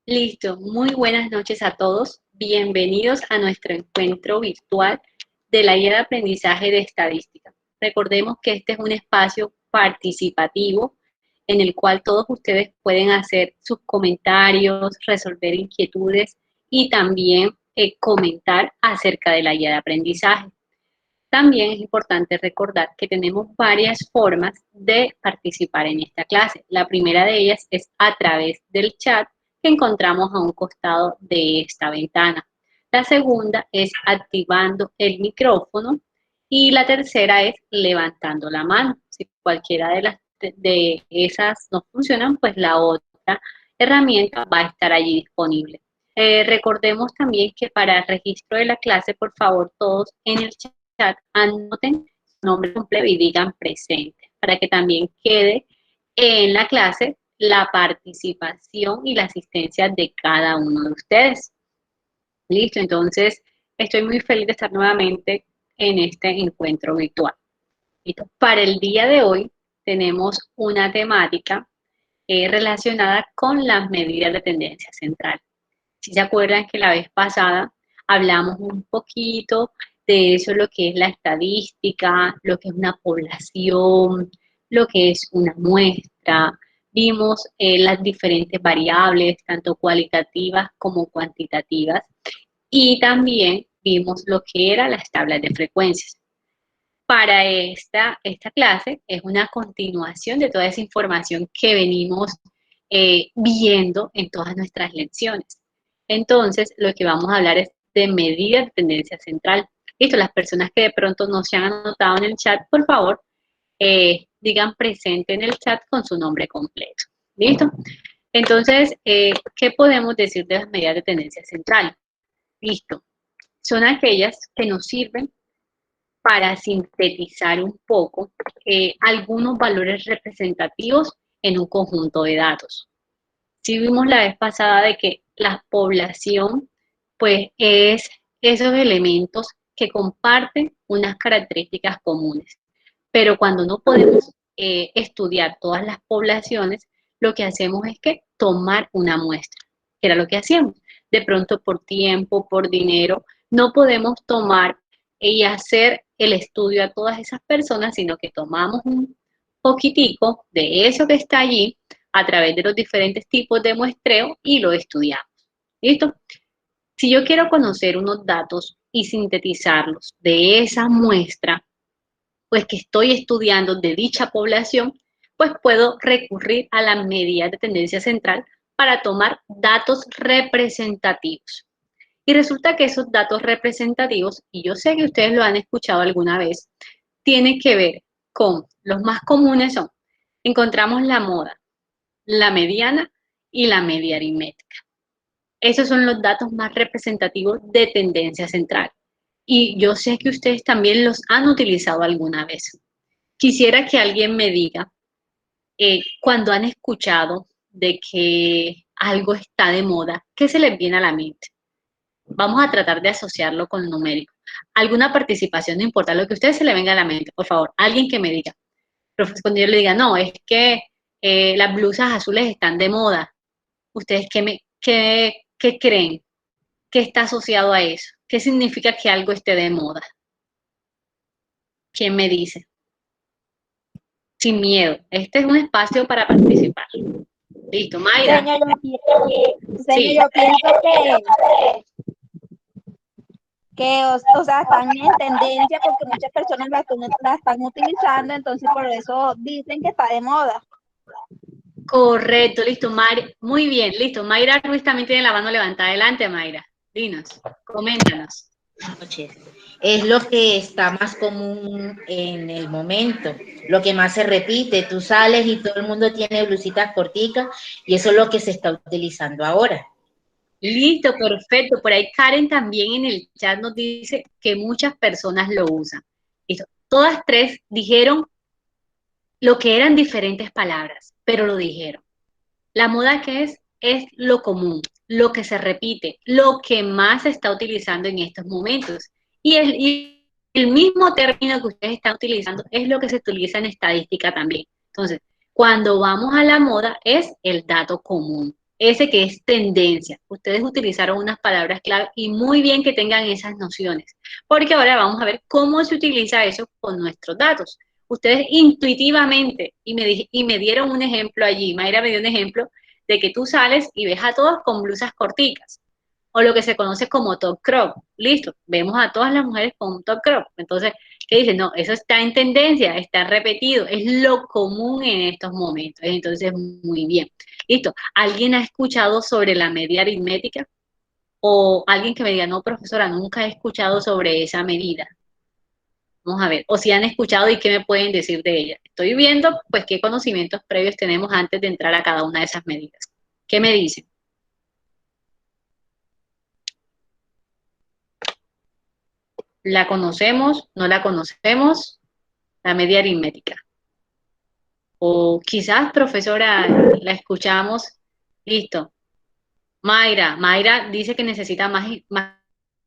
Listo, muy buenas noches a todos. Bienvenidos a nuestro encuentro virtual de la guía de aprendizaje de estadística. Recordemos que este es un espacio participativo en el cual todos ustedes pueden hacer sus comentarios, resolver inquietudes y también comentar acerca de la guía de aprendizaje. También es importante recordar que tenemos varias formas de participar en esta clase. La primera de ellas es a través del chat que encontramos a un costado de esta ventana. La segunda es activando el micrófono y la tercera es levantando la mano. Si cualquiera de esas no funcionan, pues la otra herramienta va a estar allí disponible. Recordemos también que para el registro de la clase, por favor, todos en el chat anoten su nombre completo y digan presente, para que también quede en la clase la participación y la asistencia de cada uno de ustedes. Listo, entonces estoy muy feliz de estar nuevamente en este encuentro virtual. Listo. Para el día de hoy tenemos una temática relacionada con las medidas de tendencia central. Si se acuerdan que la vez pasada hablamos un poquito de eso, lo que es la estadística, lo que es una población, lo que es una muestra, vimos las diferentes variables, tanto cualitativas como cuantitativas, y también vimos lo que eran las tablas de frecuencias. Para esta clase es una continuación de toda esa información que venimos viendo en todas nuestras lecciones. Entonces, lo que vamos a hablar es de medidas de tendencia central. Listo, las personas que de pronto no se han anotado en el chat, por favor, digan presente en el chat con su nombre completo. ¿Listo? Entonces, ¿qué podemos decir de las medidas de tendencia central? Listo. Son aquellas que nos sirven para sintetizar un poco algunos valores representativos en un conjunto de datos. Sí vimos la vez pasada de que la población, pues, es esos elementos que comparten unas características comunes. Pero cuando no podemos estudiar todas las poblaciones, lo que hacemos es que tomar una muestra, que era lo que hacíamos. De pronto por tiempo, por dinero, no podemos tomar y hacer el estudio a todas esas personas, sino que tomamos un poquitico de eso que está allí a través de los diferentes tipos de muestreo y lo estudiamos. ¿Listo? Si yo quiero conocer unos datos y sintetizarlos de esa muestra, pues que estoy estudiando de dicha población, pues puedo recurrir a la medida de tendencia central para tomar datos representativos. Y resulta que esos datos representativos, y yo sé que ustedes lo han escuchado alguna vez, tienen que ver con los más comunes son, encontramos la moda, la mediana y la media aritmética. Esos son los datos más representativos de tendencia central. Y yo sé que ustedes también los han utilizado alguna vez. Quisiera que alguien me diga cuando han escuchado de que algo está de moda, ¿qué se les viene a la mente? Vamos a tratar de asociarlo con el numérico. Alguna participación, no importa, lo que a ustedes se le venga a la mente, por favor, alguien que me diga. Cuando yo le diga, no, es que las blusas azules están de moda, ¿ustedes qué creen? ¿Qué está asociado a eso? ¿Qué significa que algo esté de moda? ¿Quién me dice? Sin miedo. Este es un espacio para participar. Listo, Mayra. Señor, Sí. yo pienso o sea, están en tendencia porque muchas personas la están utilizando, entonces por eso dicen que está de moda. Correcto, listo, Mayra. Muy bien, listo. Mayra Ruiz también tiene la mano levantada. Adelante, Mayra. Dinos, coméntanos. Noches. Es lo que está más común en el momento, lo que más se repite. Tú sales y todo el mundo tiene blusitas corticas y eso es lo que se está utilizando ahora. Listo, perfecto. Por ahí Karen también en el chat nos dice que muchas personas lo usan. Listo. Todas tres dijeron lo que eran diferentes palabras, pero lo dijeron. La moda que es lo común, lo que se repite, lo que más se está utilizando en estos momentos. Y el mismo término que ustedes están utilizando es lo que se utiliza en estadística también. Entonces, Cuando vamos a la moda es el dato común, ese que es tendencia. Ustedes utilizaron unas palabras clave y muy bien que tengan esas nociones, porque ahora vamos a ver cómo se utiliza eso con nuestros datos. Ustedes intuitivamente, y me dieron un ejemplo allí, Mayra me dio un ejemplo de que tú sales y ves a todos con blusas corticas, o lo que se conoce como top crop. Listo, vemos a todas las mujeres con un top crop. Entonces, ¿qué dicen? No, eso está en tendencia, está repetido, es lo común en estos momentos. Entonces, muy bien. Listo, ¿alguien ha escuchado sobre la media aritmética? O alguien que me diga, no, profesora, nunca he escuchado sobre esa medida. Vamos a ver, o si han escuchado y qué me pueden decir de ella. Estoy viendo, pues, qué conocimientos previos tenemos antes de entrar a cada una de esas medidas. ¿Qué me dicen? ¿La conocemos? ¿No la conocemos? La media aritmética. O quizás, profesora, la escuchamos. Listo. Mayra dice que necesita más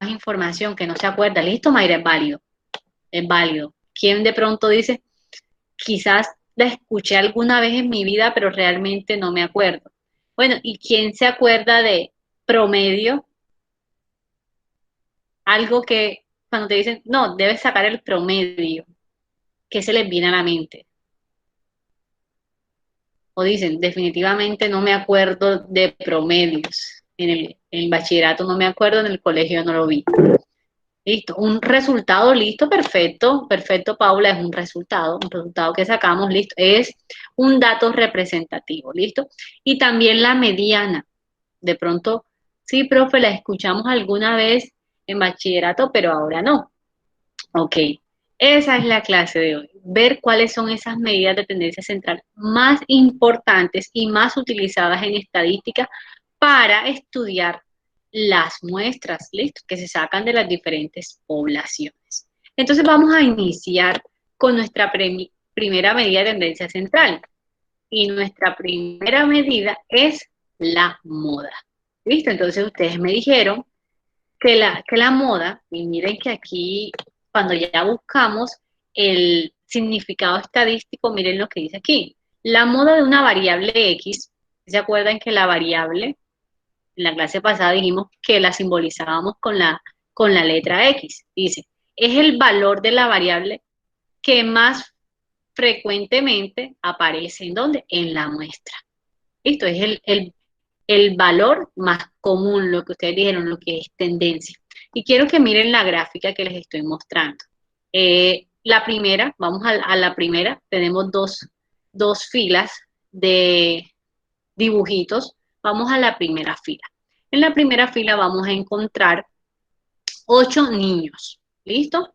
información, que no se acuerda. Listo, Mayra, es válido. Es válido. ¿Quién de pronto dice, quizás la escuché alguna vez en mi vida, pero realmente no me acuerdo? Bueno, ¿y quién se acuerda de promedio? Algo que cuando te dicen, no, debes sacar el promedio, ¿qué se les viene a la mente? O dicen, definitivamente no me acuerdo de promedios. En el bachillerato no me acuerdo, en el colegio no lo vi. Listo, un resultado, listo, perfecto, perfecto, Paula, es un resultado que sacamos, listo, es un dato representativo, listo. Y también la mediana, de pronto, sí, profe, la escuchamos alguna vez en bachillerato, pero ahora no. Ok, esa es la clase de hoy. Ver cuáles son esas medidas de tendencia central más importantes y más utilizadas en estadística para estudiar las muestras, ¿listo? Que se sacan de las diferentes poblaciones. Entonces vamos a iniciar con nuestra primera medida de tendencia central. Y nuestra primera medida es la moda. ¿Listo? Entonces ustedes me dijeron que la moda, y miren que aquí, cuando ya buscamos el significado estadístico, miren lo que dice aquí. La moda de una variable X, ¿se acuerdan que la variable, en la clase pasada dijimos que la simbolizábamos con la letra X? Dice, es el valor de la variable que más frecuentemente aparece ¿en dónde? En la muestra. ¿Listo? Es el valor más común, lo que ustedes dijeron, lo que es tendencia. Y quiero que miren la gráfica que les estoy mostrando. La primera, vamos a la primera, tenemos dos filas de dibujitos. Vamos a la primera fila. En la primera fila vamos a encontrar 8 niños. ¿Listo?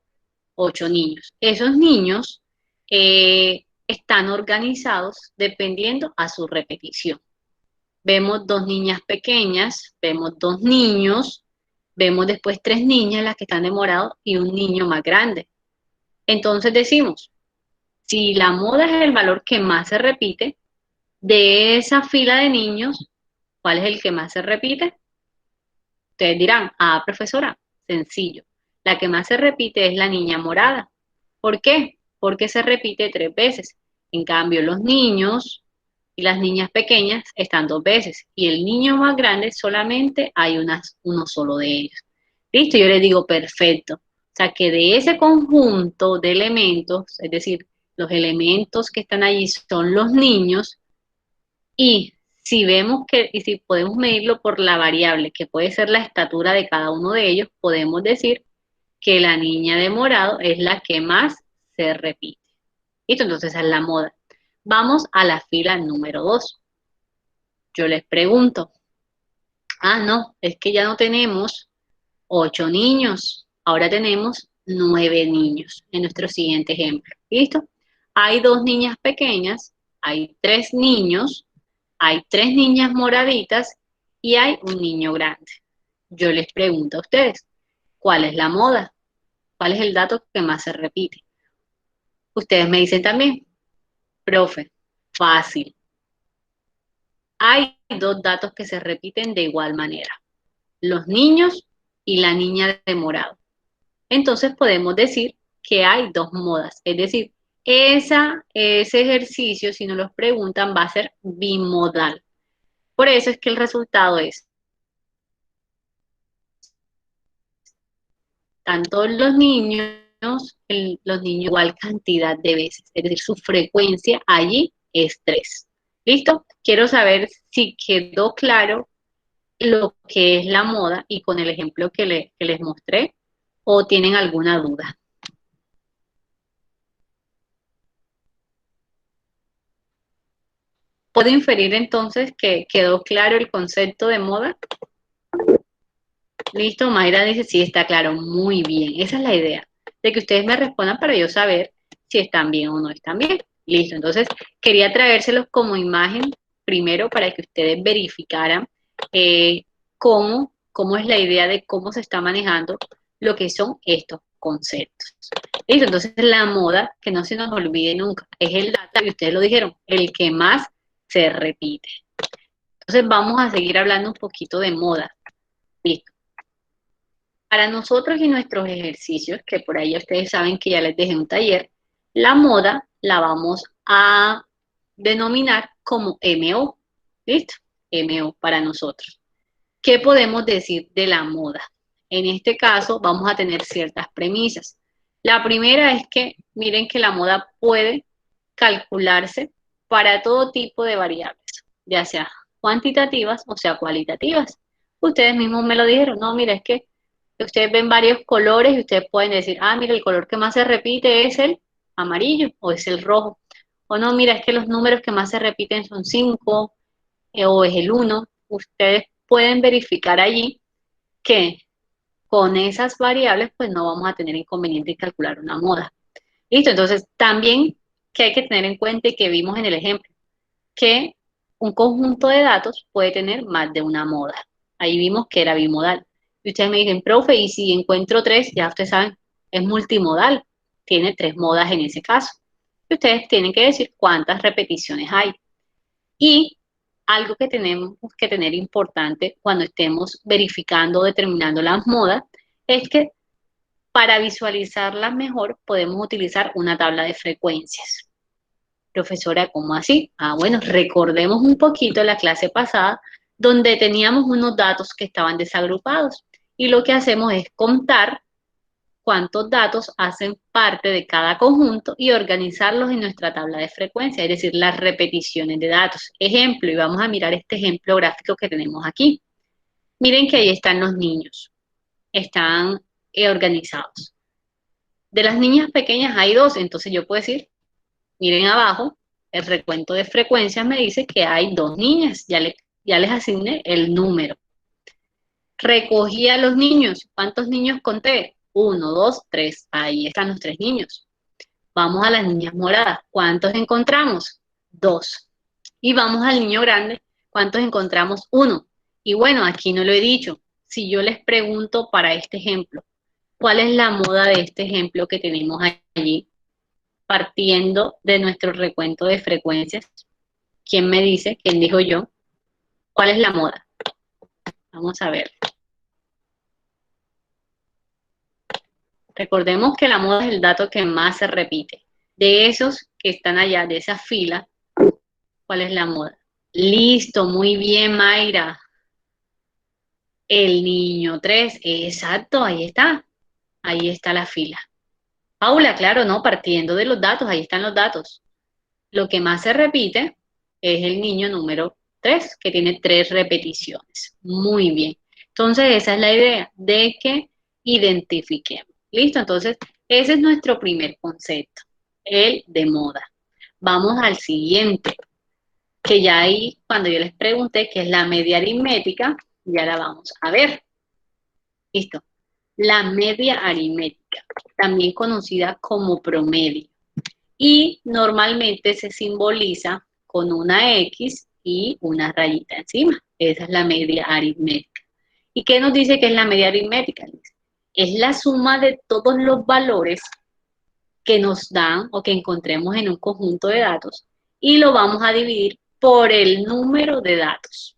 8 niños. Esos niños están organizados dependiendo a su repetición. Vemos 2 niñas pequeñas, vemos 2 niños, vemos después 3 niñas, las que están de morado, y un niño más grande. Entonces decimos, si la moda es el valor que más se repite, de esa fila de niños, ¿cuál es el que más se repite? Ustedes dirán, profesora, sencillo. La que más se repite es la niña morada. ¿Por qué? Porque se repite 3 veces. En cambio, los niños y las niñas pequeñas están 2 veces. Y el niño más grande solamente hay uno solo de ellos. ¿Listo? Yo les digo, perfecto. O sea, que de ese conjunto de elementos, es decir, los elementos que están allí son los niños, y si podemos medirlo por la variable, que puede ser la estatura de cada uno de ellos, podemos decir que la niña de morado es la que más se repite. ¿Listo? Entonces esa es la moda. Vamos a la fila número 2. Yo les pregunto, no, es que ya no tenemos 8 niños, ahora tenemos 9 niños en nuestro siguiente ejemplo. ¿Listo? Hay 2 niñas pequeñas, hay 3 niños, hay 3 niñas moraditas y hay un niño grande. Yo les pregunto a ustedes, ¿cuál es la moda? ¿Cuál es el dato que más se repite? Ustedes me dicen también, profe, fácil. Hay 2 datos que se repiten de igual manera, los niños y la niña de morado. Entonces podemos decir que hay 2 modas, es decir, ese ejercicio, si nos lo preguntan, va a ser bimodal. Por eso es que el resultado es tanto los niños igual cantidad de veces, es decir, su frecuencia allí es 3. ¿Listo? Quiero saber si quedó claro lo que es la moda y con el ejemplo que les mostré, o tienen alguna duda. ¿Puedo inferir entonces que quedó claro el concepto de moda? Listo, Mayra dice, sí, está claro, muy bien. Esa es la idea, de que ustedes me respondan para yo saber si están bien o no están bien. Listo, entonces quería traérselos como imagen primero para que ustedes verificaran cómo es la idea de cómo se está manejando lo que son estos conceptos. Listo, entonces la moda, que no se nos olvide nunca, es el dato, y ustedes lo dijeron, el que más se repite. Entonces vamos a seguir hablando un poquito de moda. Listo. Para nosotros y nuestros ejercicios, que por ahí ustedes saben que ya les dejé un taller, la moda la vamos a denominar como MO. ¿Listo? MO para nosotros. ¿Qué podemos decir de la moda? En este caso vamos a tener ciertas premisas. La primera es que miren que la moda puede calcularse para todo tipo de variables, ya sea cuantitativas o sea cualitativas. Ustedes mismos me lo dijeron, no, mira, es que ustedes ven varios colores y ustedes pueden decir, ah, mira, el color que más se repite es el amarillo o es el rojo. O no, mira, es que los números que más se repiten son 5 o es el 1. Ustedes pueden verificar allí que con esas variables pues no vamos a tener inconveniente en calcular una moda. Listo, entonces también que hay que tener en cuenta y que vimos en el ejemplo, que un conjunto de datos puede tener más de una moda. Ahí vimos que era bimodal. Y ustedes me dicen, profe, y si encuentro 3, ya ustedes saben, es multimodal, tiene 3 modas en ese caso. Y ustedes tienen que decir cuántas repeticiones hay. Y algo que tenemos que tener importante cuando estemos verificando o determinando las modas es que para visualizarlas mejor podemos utilizar una tabla de frecuencias. Profesora, ¿cómo así? Ah, bueno, recordemos un poquito la clase pasada donde teníamos unos datos que estaban desagrupados y lo que hacemos es contar cuántos datos hacen parte de cada conjunto y organizarlos en nuestra tabla de frecuencia, es decir, las repeticiones de datos. Ejemplo, y vamos a mirar este ejemplo gráfico que tenemos aquí. Miren que ahí están los niños, están organizados. De las niñas pequeñas hay 2, entonces yo puedo decir, miren abajo, el recuento de frecuencias me dice que hay 2 niñas, ya les asigné el número. Recogí a los niños, ¿cuántos niños conté? 1, 2, 3, ahí están los 3 niños. Vamos a las niñas moradas, ¿cuántos encontramos? 2. Y vamos al niño grande, ¿cuántos encontramos? 1. Y bueno, aquí no lo he dicho, si yo les pregunto para este ejemplo, ¿cuál es la moda de este ejemplo que tenemos allí? Partiendo de nuestro recuento de frecuencias. ¿Quién me dice? ¿Quién dijo yo? ¿Cuál es la moda? Vamos a ver. Recordemos que la moda es el dato que más se repite. De esos que están allá, de esa fila, ¿cuál es la moda? Listo, muy bien, Mayra. El niño 3, exacto, ahí está. Ahí está la fila. Paula, claro, no, partiendo de los datos, ahí están los datos. Lo que más se repite es el niño número 3, que tiene 3 repeticiones. Muy bien. Entonces, esa es la idea, de que identifiquemos. ¿Listo? Entonces, ese es nuestro primer concepto, el de moda. Vamos al siguiente, que ya ahí, cuando yo les pregunté qué es la media aritmética, ya la vamos a ver. ¿Listo? La media aritmética, también conocida como promedio. Y normalmente se simboliza con una X y una rayita encima. Esa es la media aritmética. ¿Y qué nos dice que es la media aritmética? Es la suma de todos los valores que nos dan o que encontremos en un conjunto de datos y lo vamos a dividir por el número de datos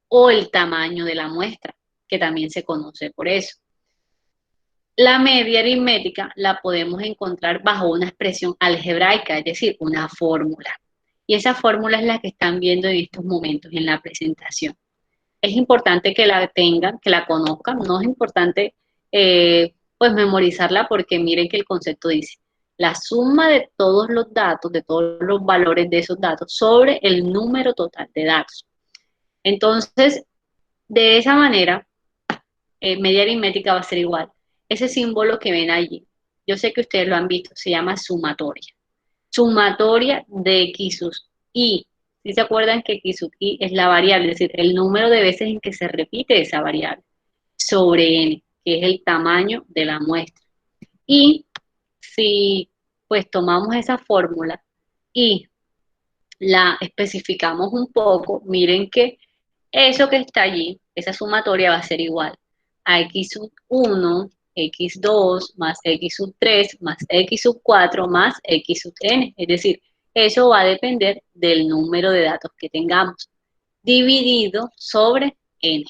o el tamaño de la muestra, que también se conoce por eso. La media aritmética la podemos encontrar bajo una expresión algebraica, es decir, una fórmula. Y esa fórmula es la que están viendo en estos momentos en la presentación. Es importante que la tengan, que la conozcan, no es importante pues memorizarla porque miren que el concepto dice la suma de todos los datos, de todos los valores de esos datos sobre el número total de datos. Entonces, de esa manera, media aritmética va a ser igual. Ese símbolo que ven allí, yo sé que ustedes lo han visto, se llama sumatoria. Sumatoria de x sub y. Si se acuerdan que x sub y es la variable, es decir, el número de veces en que se repite esa variable, sobre n, que es el tamaño de la muestra. Y si pues tomamos esa fórmula y la especificamos un poco, miren que eso que está allí, esa sumatoria va a ser igual a x sub 1, x2 más x sub 3 más x sub 4 más x sub n. Es decir, eso va a depender del número de datos que tengamos, dividido sobre n.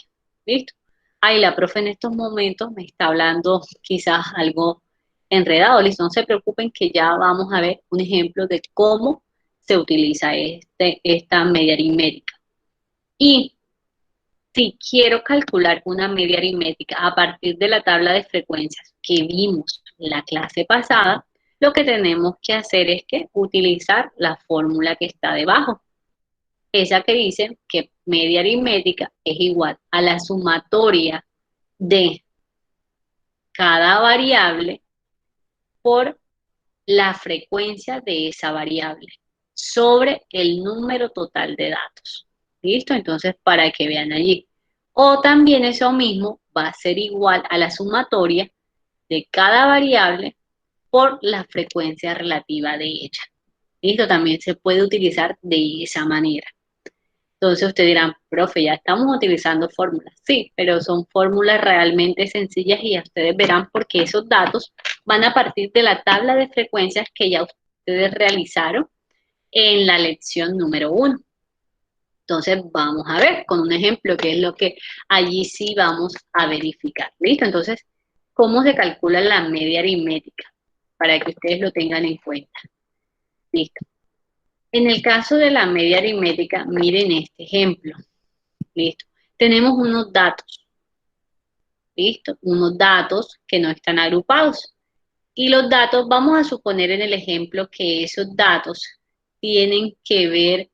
¿Listo? Ahí la profe en estos momentos me está hablando quizás algo enredado. Listo, no se preocupen que ya vamos a ver un ejemplo de cómo se utiliza esta media aritmética. Y si quiero calcular una media aritmética a partir de la tabla de frecuencias que vimos la clase pasada, lo que tenemos que hacer es que utilizar la fórmula que está debajo. Esa que dice que media aritmética es igual a la sumatoria de cada variable por la frecuencia de esa variable sobre el número total de datos. ¿Listo? Entonces, para que vean allí. O también eso mismo va a ser igual a la sumatoria de cada variable por la frecuencia relativa de ella. ¿Listo? También se puede utilizar de esa manera. Entonces ustedes dirán, profe, ya estamos utilizando fórmulas. Sí, pero son fórmulas realmente sencillas y ustedes verán porque esos datos van a partir de la tabla de frecuencias que ya ustedes realizaron en la lección número 1. Entonces vamos a ver con un ejemplo que es lo que allí sí vamos a verificar. ¿Listo? Entonces, ¿cómo se calcula la media aritmética? Para que ustedes lo tengan en cuenta. ¿Listo? En el caso de la media aritmética, miren este ejemplo. ¿Listo? Tenemos unos datos. ¿Listo? Unos datos que no están agrupados. Y los datos, vamos a suponer en el ejemplo que esos datos tienen que ver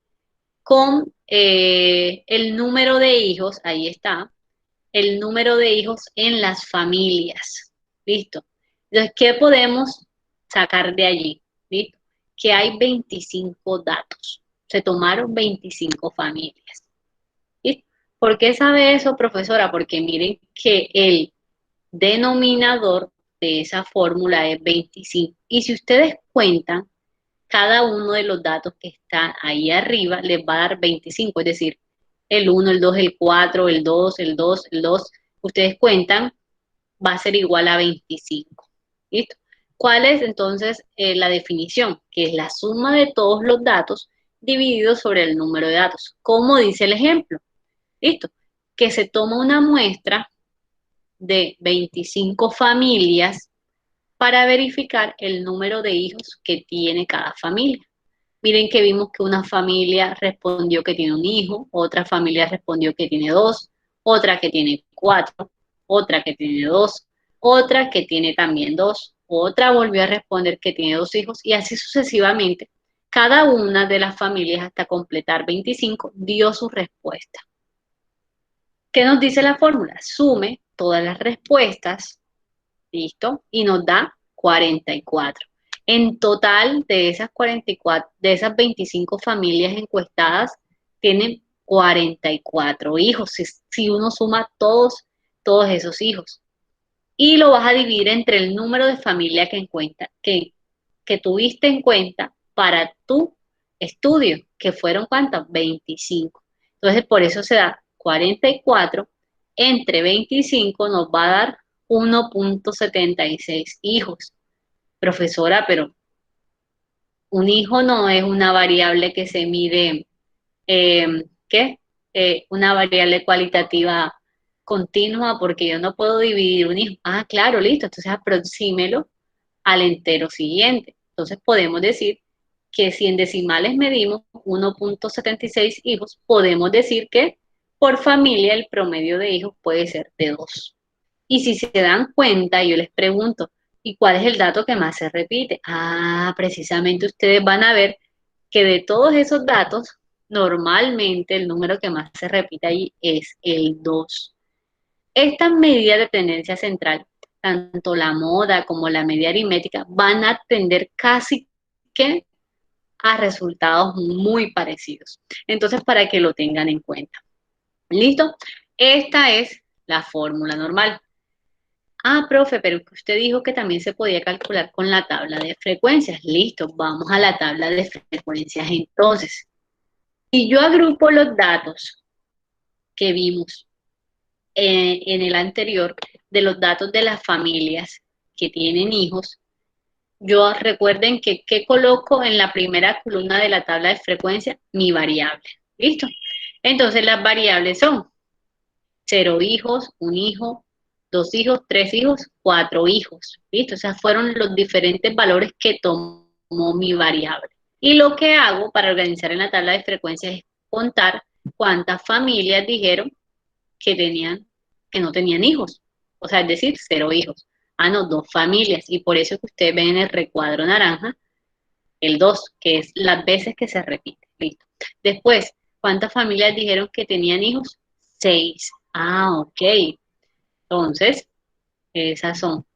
con el número de hijos, ahí está, el número de hijos en las familias. ¿Listo? Entonces, ¿qué podemos sacar de allí? ¿Listo? Que hay 25 datos. Se tomaron 25 familias. ¿Listo? ¿Por qué sabe eso, profesora? Porque miren que el denominador de esa fórmula es 25. Y si ustedes cuentan, cada uno de los datos que están ahí arriba les va a dar 25, es decir, el 1, el 2, el 4, el 2, el 2, el 2, ustedes cuentan, va a ser igual a 25. ¿Listo? ¿Cuál es entonces la definición? Que es la suma de todos los datos dividido sobre el número de datos. ¿Cómo dice el ejemplo? ¿Listo? Que se toma una muestra de 25 familias para verificar el número de hijos que tiene cada familia. Miren que vimos que una familia respondió que tiene un hijo, otra familia respondió que tiene 2, otra que tiene 4, otra que tiene 2, otra que tiene también 2, otra volvió a responder que tiene 2 hijos y así sucesivamente. Cada una de las familias hasta completar 25 dio su respuesta. ¿Qué nos dice la fórmula? Sume todas las respuestas, ¿listo? Y nos da 44. En total, de esas 44, de esas 25 familias encuestadas, tienen 44 hijos, si uno suma todos esos hijos. Y lo vas a dividir entre el número de familias que tuviste en cuenta para tu estudio, que fueron ¿cuántas? 25. Entonces, por eso se da 44 entre 25 nos va a dar 1.76 hijos. Profesora, pero un hijo no es una variable que se mide, ¿qué? Una variable cualitativa continua porque yo no puedo dividir un hijo. Ah, claro, listo. Entonces aproxímelo al entero siguiente. Entonces podemos decir que si en decimales medimos 1.76 hijos, podemos decir que por familia el promedio de hijos puede ser de 2. Y si se dan cuenta, yo les pregunto, ¿y cuál es el dato que más se repite? Ah, precisamente ustedes van a ver que de todos esos datos, normalmente el número que más se repite ahí es el 2. Estas medidas de tendencia central, tanto la moda como la media aritmética, van a tender casi que a resultados muy parecidos. Entonces, para que lo tengan en cuenta. ¿Listo? Esta es la fórmula normal. Ah, profe, pero usted dijo que también se podía calcular con la tabla de frecuencias. Listo, vamos a la tabla de frecuencias entonces. Si yo agrupo los datos que vimos en el anterior, de los datos de las familias que tienen hijos, yo recuerden que ¿qué coloco en la primera columna de la tabla de frecuencia? Mi variable. ¿Listo? Entonces las variables son 0 hijos, 1 hijo, 2 hijos, 3 hijos, 4 hijos. ¿Listo? Esos fueron los diferentes valores que tomó mi variable. Y lo que hago para organizar en la tabla de frecuencias es contar cuántas familias dijeron que no tenían hijos. O sea, es decir, 0 hijos. Ah, no, 2 familias. Y por eso que ustedes ven en el recuadro naranja el 2, que es las veces que se repite. Listo. Después, ¿cuántas familias dijeron que tenían hijos? 6. Ah, ok. Entonces, esas son.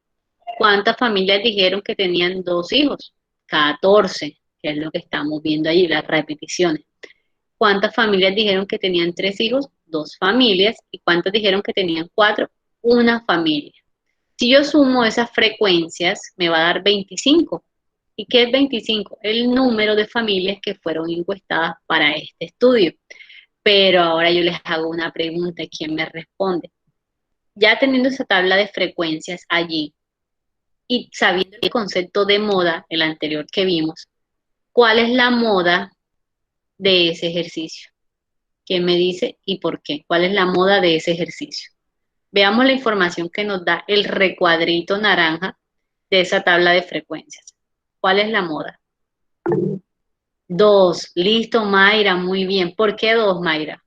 ¿Cuántas familias dijeron que tenían 2 hijos? 14, que es lo que estamos viendo allí, las repeticiones. ¿Cuántas familias dijeron que tenían 3 hijos? 2 familias. ¿Y cuántas dijeron que tenían 4? Una familia. Si yo sumo esas frecuencias, me va a dar 25. ¿Y qué es 25? El número de familias que fueron encuestadas para este estudio. Pero ahora yo les hago una pregunta, ¿quién me responde? Ya teniendo esa tabla de frecuencias allí y sabiendo el concepto de moda, el anterior que vimos, ¿cuál es la moda de ese ejercicio? ¿Quién me dice y por qué? ¿Cuál es la moda de ese ejercicio? Veamos la información que nos da el recuadrito naranja de esa tabla de frecuencias. ¿Cuál es la moda? 2. Listo, Mayra, muy bien. ¿Por qué 2, Mayra?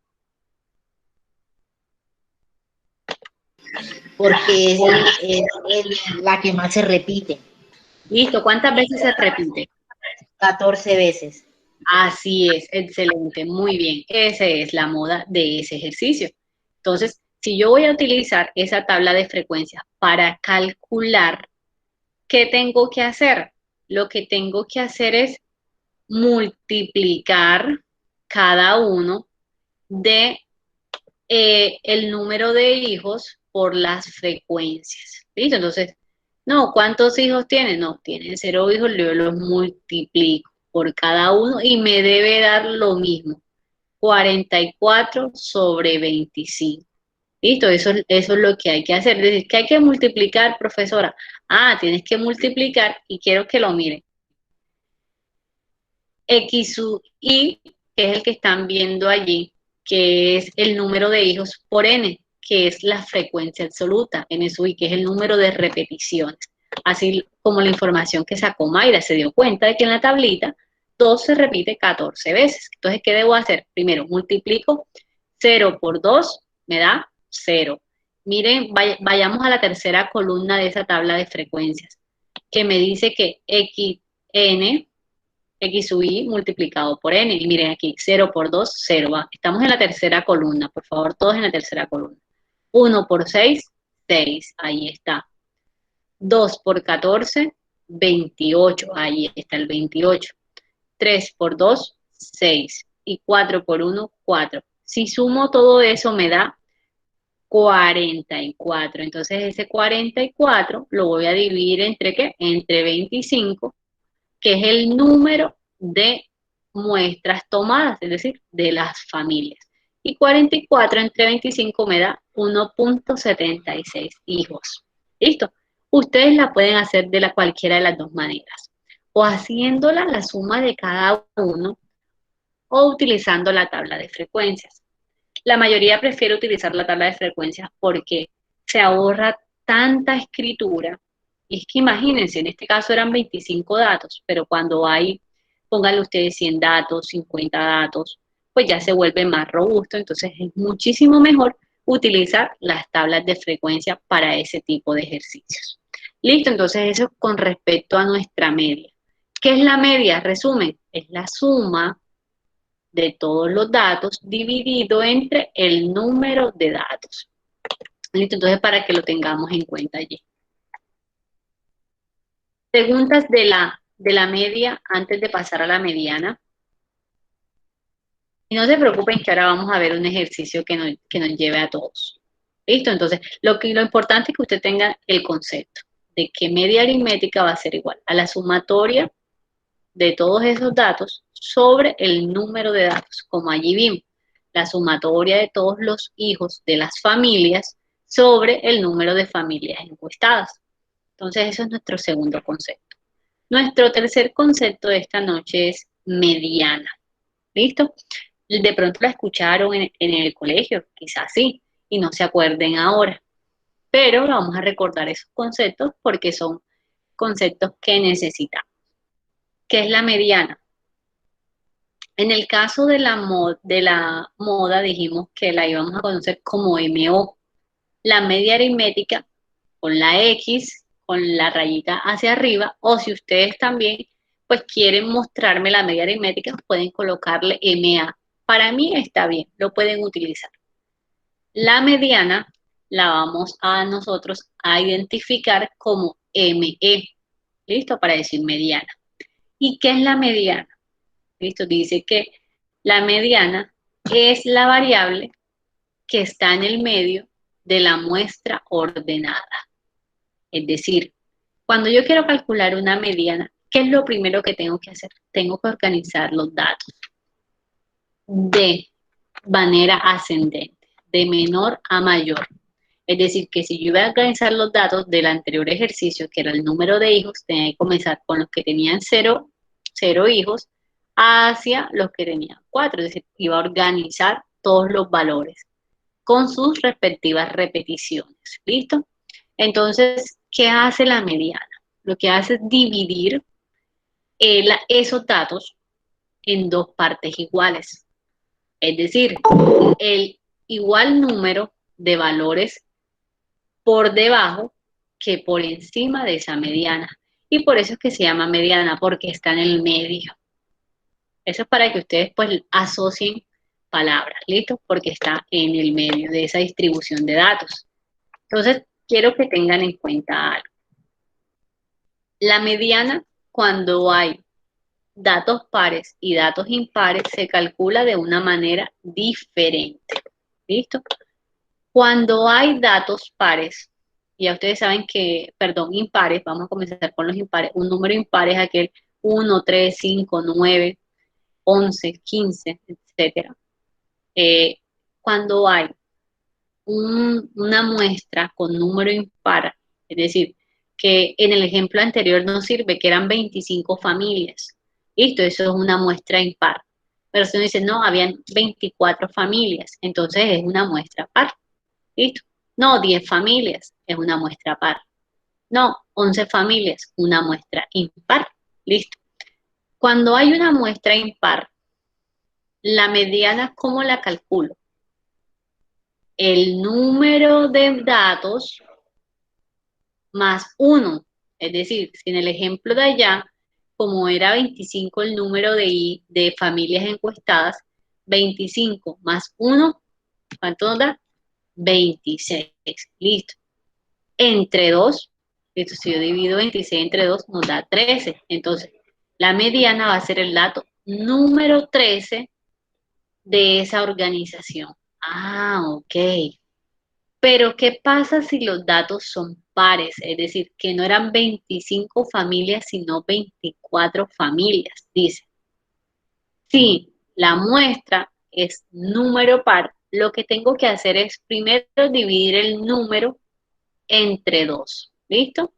Porque es la que más se repite. Listo, ¿cuántas veces se repite? 14 veces. Así es, excelente, muy bien. Esa es la moda de ese ejercicio. Entonces, si yo voy a utilizar esa tabla de frecuencias para calcular, ¿qué tengo que hacer? Lo que tengo que hacer es multiplicar cada uno de el número de hijos por las frecuencias. ¿Listo? Entonces, no, ¿cuántos hijos tienen? No, tienen 0 hijos, yo los multiplico por cada uno y me debe dar lo mismo, 44 sobre 25. ¿Listo? Eso es lo que hay que hacer. Es decir, que hay que multiplicar, profesora. Ah, tienes que multiplicar y quiero que lo miren. X sub y, que es el que están viendo allí, que es el número de hijos por n, que es la frecuencia absoluta, n sub i, que es el número de repeticiones. Así como la información que sacó Mayra se dio cuenta de que en la tablita 2 se repite 14 veces. Entonces, ¿qué debo hacer? Primero, multiplico 0 por 2, me da 0. Miren, vayamos a la tercera columna de esa tabla de frecuencias, que me dice que xn X sub i multiplicado por n. Y miren aquí, 0 por 2, 0. ¿Va? Estamos en la tercera columna, por favor, todos en la tercera columna. 1 por 6, 6. Ahí está. 2 por 14, 28. Ahí está el 28. 3 por 2, 6. Y 4 por 1, 4. Si sumo todo eso me da 44. Entonces ese 44 lo voy a dividir entre ¿qué? Entre 25, que es el número de muestras tomadas, es decir, de las familias. Y 44 entre 25 me da 1.76 hijos. ¿Listo? Ustedes la pueden hacer de cualquiera de las dos maneras, o haciéndola la suma de cada uno, o utilizando la tabla de frecuencias. La mayoría prefiere utilizar la tabla de frecuencias porque se ahorra tanta escritura. Y es que imagínense, en este caso eran 25 datos, pero cuando hay, pónganle ustedes 100 datos, 50 datos, pues ya se vuelve más robusto. Entonces es muchísimo mejor utilizar las tablas de frecuencia para ese tipo de ejercicios. Listo, entonces eso con respecto a nuestra media. ¿Qué es la media? Resumen, es la suma de todos los datos dividido entre el número de datos. Listo, entonces para que lo tengamos en cuenta allí. Preguntas de la media antes de pasar a la mediana. Y no se preocupen que ahora vamos a ver un ejercicio que nos lleve a todos. Listo, entonces lo importante es que usted tenga el concepto de que media aritmética va a ser igual a la sumatoria de todos esos datos sobre el número de datos, como allí vimos, la sumatoria de todos los hijos de las familias sobre el número de familias encuestadas. Entonces, eso es nuestro segundo concepto. Nuestro tercer concepto de esta noche es mediana. ¿Listo? De pronto la escucharon en el colegio, quizás sí, y no se acuerden ahora. Pero vamos a recordar esos conceptos porque son conceptos que necesitamos. ¿Qué es la mediana? En el caso de la moda dijimos que la íbamos a conocer como MO, la media aritmética con la X, con la rayita hacia arriba, o si ustedes también pues quieren mostrarme la media aritmética, pueden colocarle MA. Para mí está bien, lo pueden utilizar. La mediana la vamos a nosotros a identificar como ME, ¿listo? Para decir mediana. ¿Y qué es la mediana? ¿Listo? Dice que la mediana es la variable que está en el medio de la muestra ordenada. Es decir, cuando yo quiero calcular una mediana, ¿qué es lo primero que tengo que hacer? Tengo que organizar los datos de manera ascendente, de menor a mayor. Es decir, que si yo iba a organizar los datos del anterior ejercicio, que era el número de hijos, tenía que comenzar con los que tenían cero hijos, hacia los que tenían 4, es decir, iba a organizar todos los valores con sus respectivas repeticiones. ¿Listo? Entonces, ¿qué hace la mediana? Lo que hace es dividir esos datos en dos partes iguales. Es decir, el igual número de valores por debajo que por encima de esa mediana. Y por eso es que se llama mediana, porque está en el medio. Eso es para que ustedes pues asocien palabras, ¿listo? Porque está en el medio de esa distribución de datos. Entonces, quiero que tengan en cuenta algo. La mediana, cuando hay datos pares y datos impares, se calcula de una manera diferente, ¿listo? Cuando hay datos pares, ya ustedes saben que, perdón, impares, vamos a comenzar con los impares. Un número impar es aquel 1, 3, 5, 9, 11, 15, etcétera. Cuando hay una muestra con número impar, es decir, que en el ejemplo anterior nos sirve que eran 25 familias. Listo, eso es una muestra impar. Pero si uno dice, no, habían 24 familias, entonces es una muestra par. ¿Listo? No, 10 familias es una muestra par. No, 11 familias, una muestra impar. ¿Listo? Cuando hay una muestra impar, la mediana, ¿cómo la calculo? El número de datos más 1. Es decir, si en el ejemplo de allá, como era 25 el número de familias encuestadas, 25 más 1, ¿cuánto nos da? 26. Listo. Entre 2, listo, si yo divido 26 entre 2, nos da 13. Entonces, la mediana va a ser el dato número 13 de esa organización. Ah, ok. Pero, ¿qué pasa si los datos son pares? Es decir, que no eran 25 familias, sino 24 familias, dice. Si la muestra es número par, lo que tengo que hacer es primero dividir el número entre 2. ¿Listo?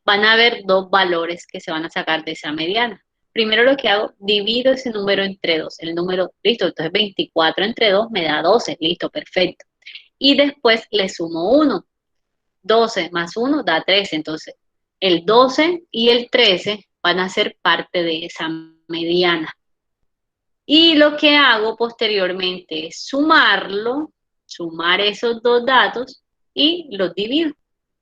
Van a haber dos valores que se van a sacar de esa mediana. Primero lo que hago, divido ese número entre 2. El número, listo, entonces 24 entre 2 me da 12. Listo, perfecto. Y después le sumo 1. 12 más 1 da 13. Entonces, el 12 y el 13 van a ser parte de esa mediana. Y lo que hago posteriormente es sumarlo, sumar esos dos datos y los divido.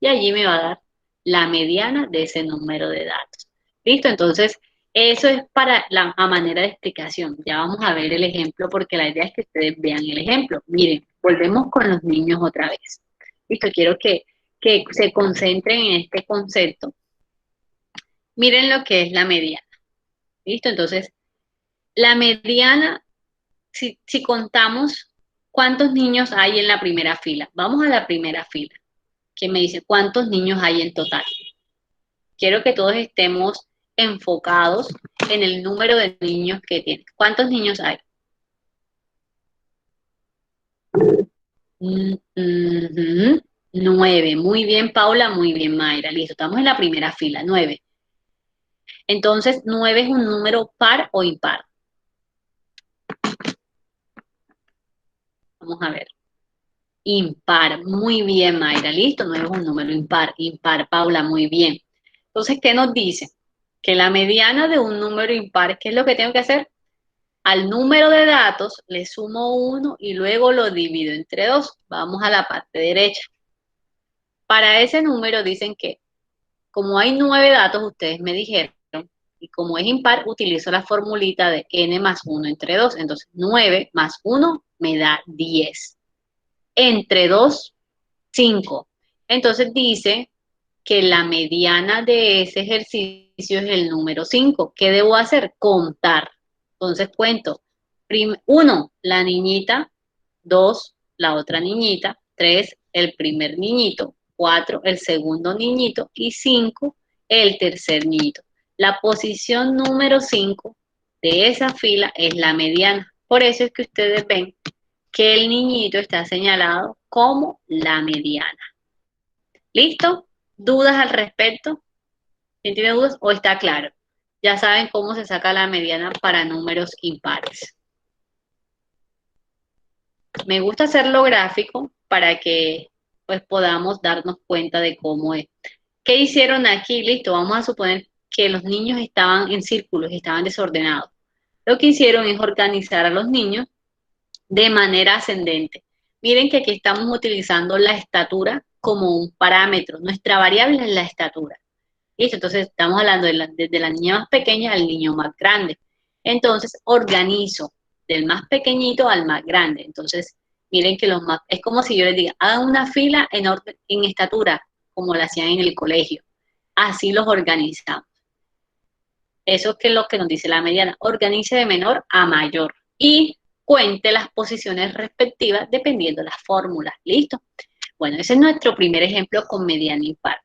Y allí me va a dar la mediana de ese número de datos. ¿Listo? Entonces, eso es para la a manera de explicación. Ya vamos a ver el ejemplo porque la idea es que ustedes vean el ejemplo. Miren, volvemos con los niños otra vez. Listo, quiero que se concentren en este concepto. Miren lo que es la mediana. ¿Listo? Entonces, la mediana, si contamos cuántos niños hay en la primera fila, vamos a la primera fila, que me dice cuántos niños hay en total. Quiero que todos estemos enfocados en el número de niños que tienen. ¿Cuántos niños hay? 9. Muy bien, Paula, muy bien, Mayra. Listo, estamos en la primera fila, 9. Entonces, 9 es un número par o impar. Vamos a ver. Impar, muy bien, Mayra, listo, 9 es un número impar, impar, Paula, muy bien. Entonces, ¿qué nos dice? Que la mediana de un número impar, ¿qué es lo que tengo que hacer? Al número de datos le sumo 1 y luego lo divido entre 2. Vamos a la parte derecha. Para ese número dicen que, como hay 9 datos, ustedes me dijeron, y como es impar, utilizo la formulita de n más 1 entre 2. Entonces, 9 más 1 me da 10. Entre 2, 5. Entonces dice que la mediana de ese ejercicio es el número 5. ¿Qué debo hacer? Contar. Entonces cuento. 1, la niñita. 2, la otra niñita. 3, el primer niñito. 4, el segundo niñito. Y 5, el tercer niñito. La posición número 5 de esa fila es la mediana. Por eso es que ustedes ven que el niñito está señalado como la mediana. ¿Listo? ¿Dudas al respecto? ¿Quién tiene dudas o está claro? Ya saben cómo se saca la mediana para números impares. Me gusta hacerlo gráfico para que pues podamos darnos cuenta de cómo es. ¿Qué hicieron aquí? Listo, vamos a suponer que los niños estaban en círculos, estaban desordenados. Lo que hicieron es organizar a los niños de manera ascendente. Miren que aquí estamos utilizando la estatura como un parámetro. Nuestra variable es la estatura. ¿Listo? Entonces estamos hablando desde la niña más pequeña al niño más grande. Entonces organizo del más pequeñito al más grande. Entonces, miren que los más, es como si yo les diga, hagan una fila en orden, en estatura, como la hacían en el colegio. Así los organizamos. Eso es lo que nos dice la mediana. Organice de menor a mayor. Y cuente las posiciones respectivas dependiendo de las fórmulas. ¿Listo? Bueno, ese es nuestro primer ejemplo con mediana impar.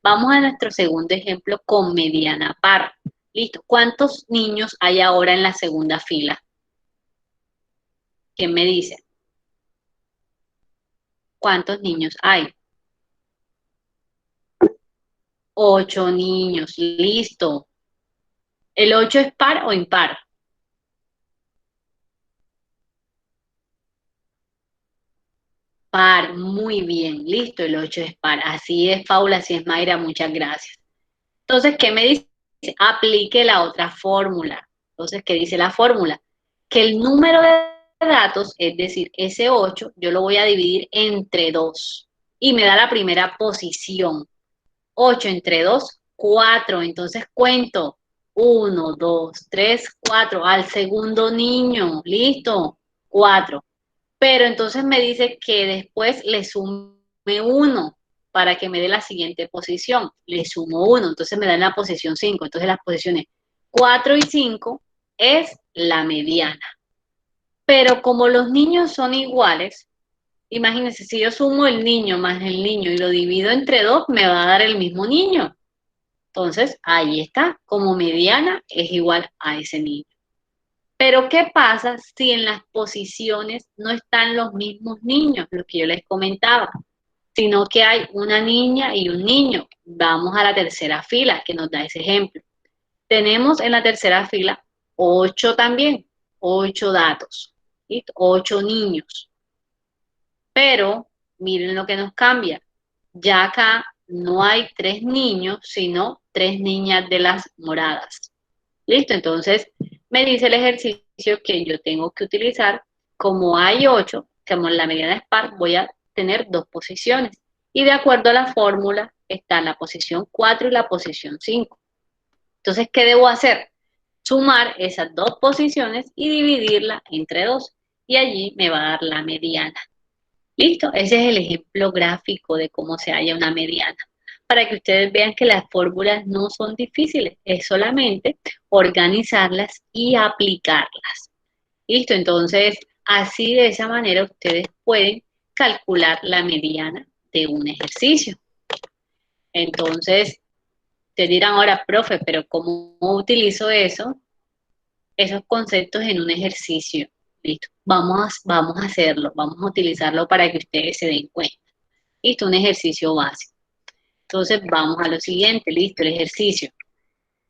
Vamos a nuestro segundo ejemplo con mediana par. ¿Listo? ¿Cuántos niños hay ahora en la segunda fila? ¿Quién me dice? ¿Cuántos niños hay? 8 niños. Listo. ¿El 8 es par o impar? Par, muy bien, listo, el 8 es par. Así es, Paula, así es, Mayra, muchas gracias. Entonces, ¿qué me dice? Aplique la otra fórmula. Entonces, ¿qué dice la fórmula? Que el número de datos, es decir, ese 8, yo lo voy a dividir entre 2. Y me da la primera posición. 8 entre 2, 4. Entonces cuento. 1, 2, 3, 4. Al segundo niño. Listo. 4. Pero entonces me dice que después le sume 1 para que me dé la siguiente posición. Le sumo 1, entonces me da la posición 5. Entonces las posiciones 4 y 5 es la mediana. Pero como los niños son iguales, imagínense, si yo sumo el niño más el niño y lo divido entre 2, me va a dar el mismo niño. Entonces, ahí está, como mediana es igual a ese niño. Pero ¿qué pasa si en las posiciones no están los mismos niños, lo que yo les comentaba, sino que hay una niña y un niño? Vamos a la tercera fila que nos da ese ejemplo. Tenemos en la tercera fila 8 también, 8 datos, ¿listo? 8 niños. Pero miren lo que nos cambia. Ya acá no hay 3 niños, sino 3 niñas de las moradas. ¿Listo? Entonces, me dice el ejercicio que yo tengo que utilizar, como hay 8, como en la mediana es par, voy a tener 2 posiciones. Y de acuerdo a la fórmula, está la posición 4 y la posición 5. Entonces, ¿qué debo hacer? Sumar esas 2 posiciones y dividirla entre 2. Y allí me va a dar la mediana. ¿Listo? Ese es el ejemplo gráfico de cómo se halla una mediana. Para que ustedes vean que las fórmulas no son difíciles, es solamente organizarlas y aplicarlas. ¿Listo? Entonces, así de esa manera ustedes pueden calcular la mediana de un ejercicio. Entonces, te dirán ahora, profe, pero ¿cómo utilizo eso? Esos conceptos en un ejercicio. Listo. Vamos a hacerlo, vamos a utilizarlo para que ustedes se den cuenta. Listo, un ejercicio básico. Entonces vamos a lo siguiente, listo, el ejercicio.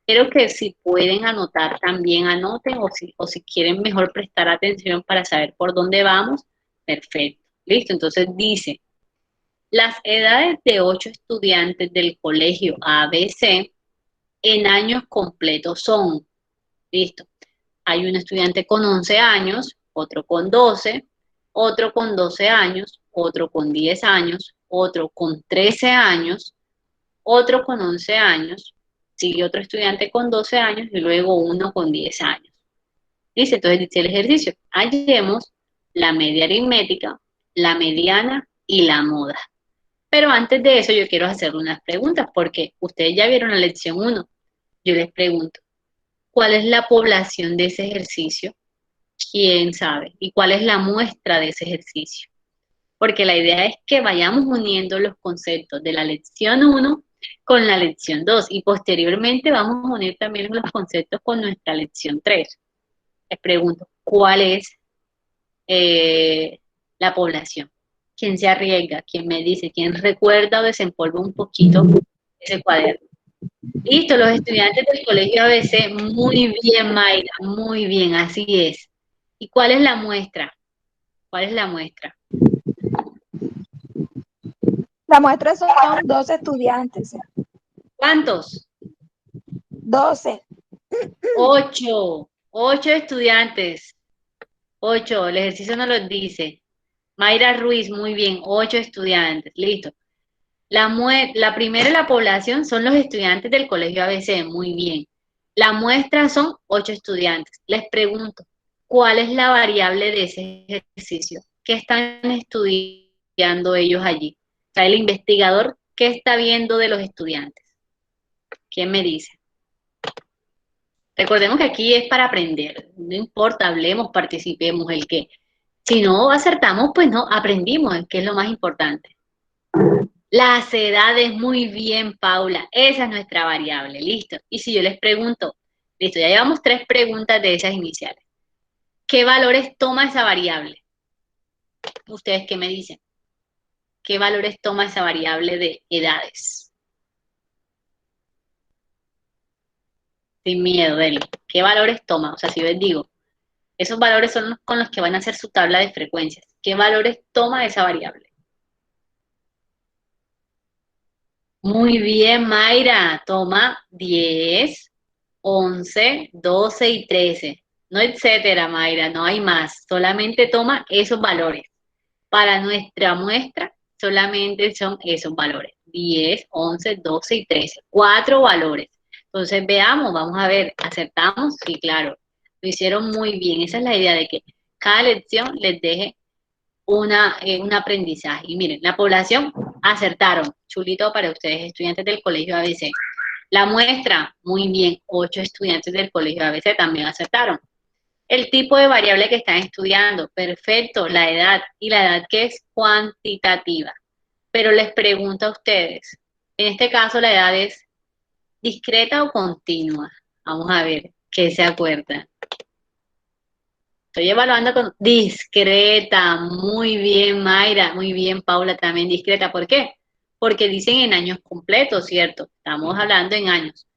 Quiero que si pueden anotar, también anoten, o si quieren mejor prestar atención para saber por dónde vamos, perfecto. Listo, entonces dice, las edades de 8 estudiantes del colegio ABC en años completos son, listo, hay un estudiante con 11 años, otro con 12, otro con 12 años, otro con 10 años, otro con 13 años, otro con 11 años, sigue otro estudiante con 12 años y luego uno con 10 años. Dice, entonces dice el ejercicio, hallemos la media aritmética, la mediana y la moda. Pero antes de eso yo quiero hacerle unas preguntas porque ustedes ya vieron la lección 1. Yo les pregunto, ¿cuál es la población de ese ejercicio? ¿Quién sabe? ¿Y cuál es la muestra de ese ejercicio? Porque la idea es que vayamos uniendo los conceptos de la lección 1 con la lección 2 y posteriormente vamos a unir también los conceptos con nuestra lección 3. Les pregunto, ¿cuál es la población? ¿Quién se arriesga? ¿Quién me dice? ¿Quién recuerda o desempolva un poquito ese cuaderno? Listo, los estudiantes del colegio ABC, muy bien, Mayra, muy bien, así es. ¿Y cuál es la muestra? ¿Cuál es la muestra? La muestra son 12 estudiantes. ¿Cuántos? 12. 8. 8 estudiantes. 8. El ejercicio nos lo dice. Mayra Ruiz, muy bien. 8 estudiantes. Listo. La primera en la población son los estudiantes del colegio ABC. Muy bien. La muestra son 8 estudiantes. Les pregunto, ¿cuál es la variable de ese ejercicio? ¿Qué están estudiando ellos allí? O sea, el investigador, ¿qué está viendo de los estudiantes? ¿Quién me dice? Recordemos que aquí es para aprender, no importa, hablemos, participemos, el que, si no acertamos, pues no, aprendimos, que es lo más importante. Las edades, muy bien, Paula, esa es nuestra variable, listo. Y si yo les pregunto, listo, ya llevamos 3 preguntas de esas iniciales, ¿qué valores toma esa variable? ¿Ustedes qué me dicen? ¿Qué valores toma esa variable de edades? Sin miedo, Deli. ¿Qué valores toma? O sea, si yo les digo, esos valores son los con los que van a hacer su tabla de frecuencias. ¿Qué valores toma esa variable? Muy bien, Mayra. Toma 10, 11, 12 y 13. No etcétera, Mayra, no hay más. Solamente toma esos valores. Para nuestra muestra, solamente son esos valores. 10, 11, 12 y 13. 4 valores. Entonces, veamos, vamos a ver, ¿acertamos? Sí, claro. Lo hicieron muy bien. Esa es la idea de que cada lección les deje un aprendizaje. Y miren, la población acertaron. Chulito para ustedes, estudiantes del colegio ABC. La muestra, muy bien, 8 estudiantes del colegio ABC también acertaron. El tipo de variable que están estudiando, perfecto, la edad, y la edad que es cuantitativa. Pero les pregunto a ustedes, en este caso la edad es discreta o continua. Vamos a ver, ¿qué se acuerdan? Estoy evaluando con discreta, muy bien Mayra, muy bien Paula, también discreta. ¿Por qué? Porque dicen en años completos, ¿cierto? Estamos hablando en años.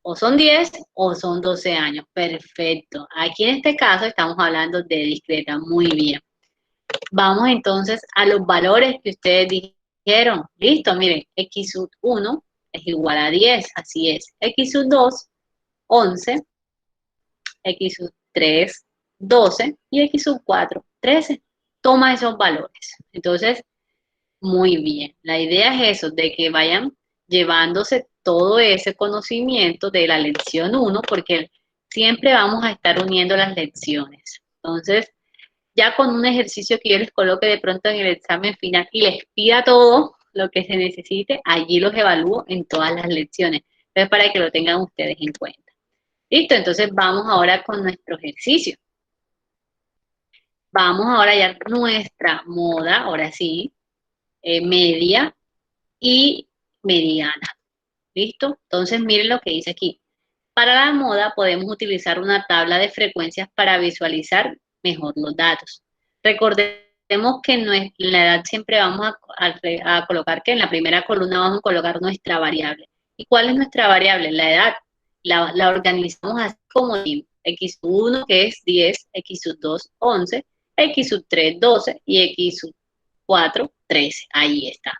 O son 10 o son 12 años. Perfecto. Aquí en este caso estamos hablando de discreta. Muy bien. Vamos entonces a los valores que ustedes dijeron. Listo, miren, x sub 1 es igual a 10, así es. X sub 2, 11. X sub 3, 12. Y X sub 4, 13. Toma esos valores. Entonces, muy bien. La idea es eso, de que vayan llevándose todo ese conocimiento de la lección 1, porque siempre vamos a estar uniendo las lecciones. Entonces, ya con un ejercicio que yo les coloque de pronto en el examen final y les pida todo lo que se necesite, allí los evalúo en todas las lecciones. Entonces, para que lo tengan ustedes en cuenta. Listo, entonces vamos ahora con nuestro ejercicio. Vamos ahora a hallar nuestra moda, ahora sí, media y mediana. ¿Listo? Entonces miren lo que dice aquí. Para la moda podemos utilizar una tabla de frecuencias para visualizar mejor los datos. Recordemos que en la edad siempre vamos a colocar que en la primera columna vamos a colocar nuestra variable. ¿Y cuál es nuestra variable? La edad. La organizamos así como x1 que es 10, x2 11, x3 12 y x4 13. Ahí está.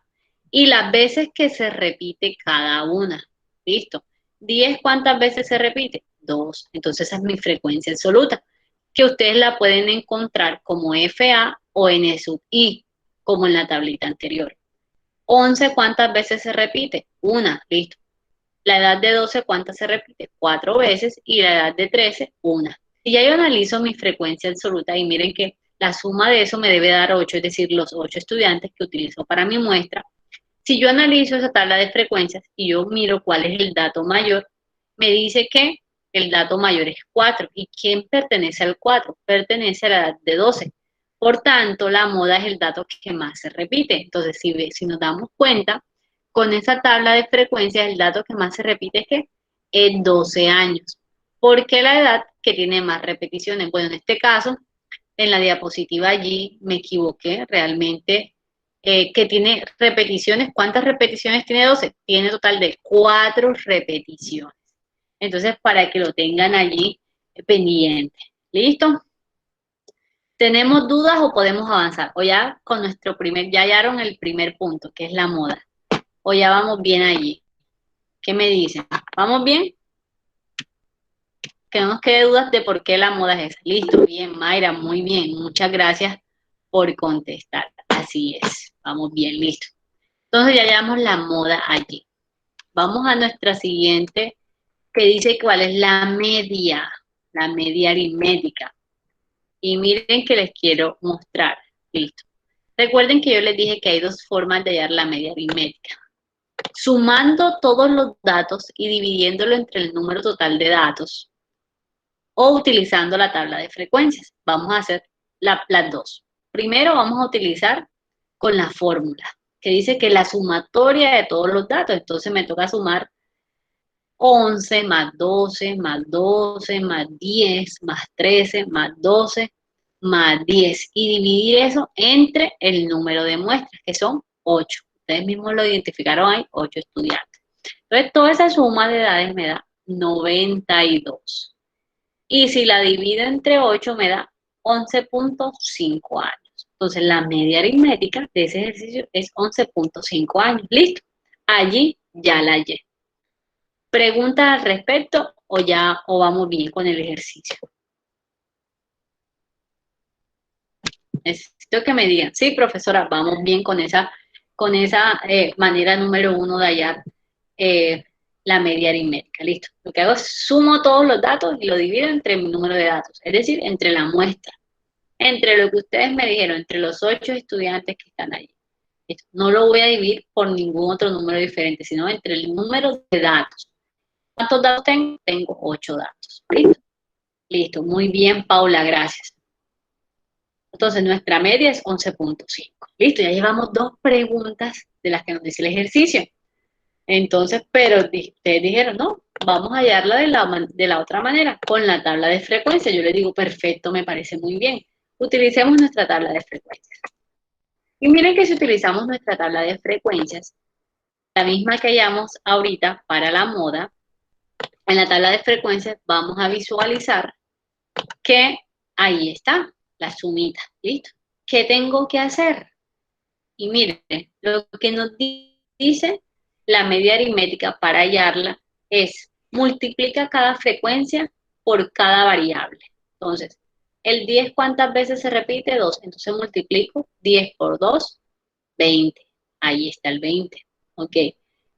Y las veces que se repite cada una. ¿Listo? 10, ¿cuántas veces se repite? 2. Entonces esa es mi frecuencia absoluta, que ustedes la pueden encontrar como FA o N sub I, como en la tablita anterior. 11, ¿cuántas veces se repite? Una, listo. La edad de 12, ¿cuántas se repite? 4 veces. Y la edad de 13, una. Y ya yo analizo mi frecuencia absoluta y miren que la suma de eso me debe dar 8, es decir, los 8 estudiantes que utilizo para mi muestra. Si yo analizo esa tabla de frecuencias y yo miro cuál es el dato mayor, me dice que el dato mayor es 4. ¿Y quién pertenece al 4? Pertenece a la edad de 12. Por tanto, la moda es el dato que más se repite. Entonces, si nos damos cuenta, con esa tabla de frecuencias, el dato que más se repite es que es 12 años. ¿Por qué la edad que tiene más repeticiones? Bueno, en este caso, en la diapositiva allí me equivoqué, realmente que tiene repeticiones. ¿Cuántas repeticiones tiene 12? Tiene total de 4 repeticiones. Entonces, para que lo tengan allí pendiente. ¿Listo? ¿Tenemos dudas o podemos avanzar? O ya con ya hallaron el primer punto, que es la moda. O ya vamos bien allí. ¿Qué me dicen? ¿Vamos bien? Que no nos quede dudas de por qué la moda es esa. Listo, bien, Mayra, muy bien. Muchas gracias por contestar. Así es. Vamos bien, listo. Entonces ya llevamos la moda allí. Vamos a nuestra siguiente, que dice cuál es la media aritmética. Y miren que les quiero mostrar. Listo. Recuerden que yo les dije que hay dos formas de hallar la media aritmética. Sumando todos los datos y dividiéndolo entre el número total de datos, o utilizando la tabla de frecuencias. Vamos a hacer las dos. Primero vamos a utilizar con la fórmula, que dice que la sumatoria de todos los datos. Entonces me toca sumar 11 más 12 más 12 más 10 más 13 más 12 más 10 y dividir eso entre el número de muestras, que son 8. Ustedes mismos lo identificaron, hay 8 estudiantes. Entonces toda esa suma de edades me da 92. Y si la divido entre 8 me da 11.5 años. Entonces la media aritmética de ese ejercicio es 11.5 años. ¿Listo? Allí ya la hallé. ¿Preguntas al respecto o vamos bien con el ejercicio? Necesito que me digan, sí, profesora, vamos bien con esa manera número 1 de hallar la media aritmética. Listo. Lo que hago es sumo todos los datos y lo divido entre mi número de datos, es decir, entre la muestra, entre lo que ustedes me dijeron, entre los 8 estudiantes que están allí. Listo. No lo voy a dividir por ningún otro número diferente, sino entre el número de datos. ¿Cuántos datos tengo? Tengo 8 datos. ¿Listo? Listo. Muy bien, Paula, gracias. Entonces, nuestra media es 11.5. Listo, ya llevamos 2 preguntas de las que nos dice el ejercicio. Entonces, pero ustedes dijeron, no, vamos a hallarla de la otra manera, con la tabla de frecuencia. Yo les digo, perfecto, me parece muy bien. Utilicemos nuestra tabla de frecuencias. Y miren que si utilizamos nuestra tabla de frecuencias, la misma que hallamos ahorita para la moda, en la tabla de frecuencias vamos a visualizar que ahí está la sumita, ¿listo? ¿Qué tengo que hacer? Y miren, lo que nos dice la media aritmética para hallarla es multiplica cada frecuencia por cada variable. Entonces, el 10, ¿cuántas veces se repite? 2. Entonces multiplico 10 por 2, 20. Ahí está el 20. ¿Ok?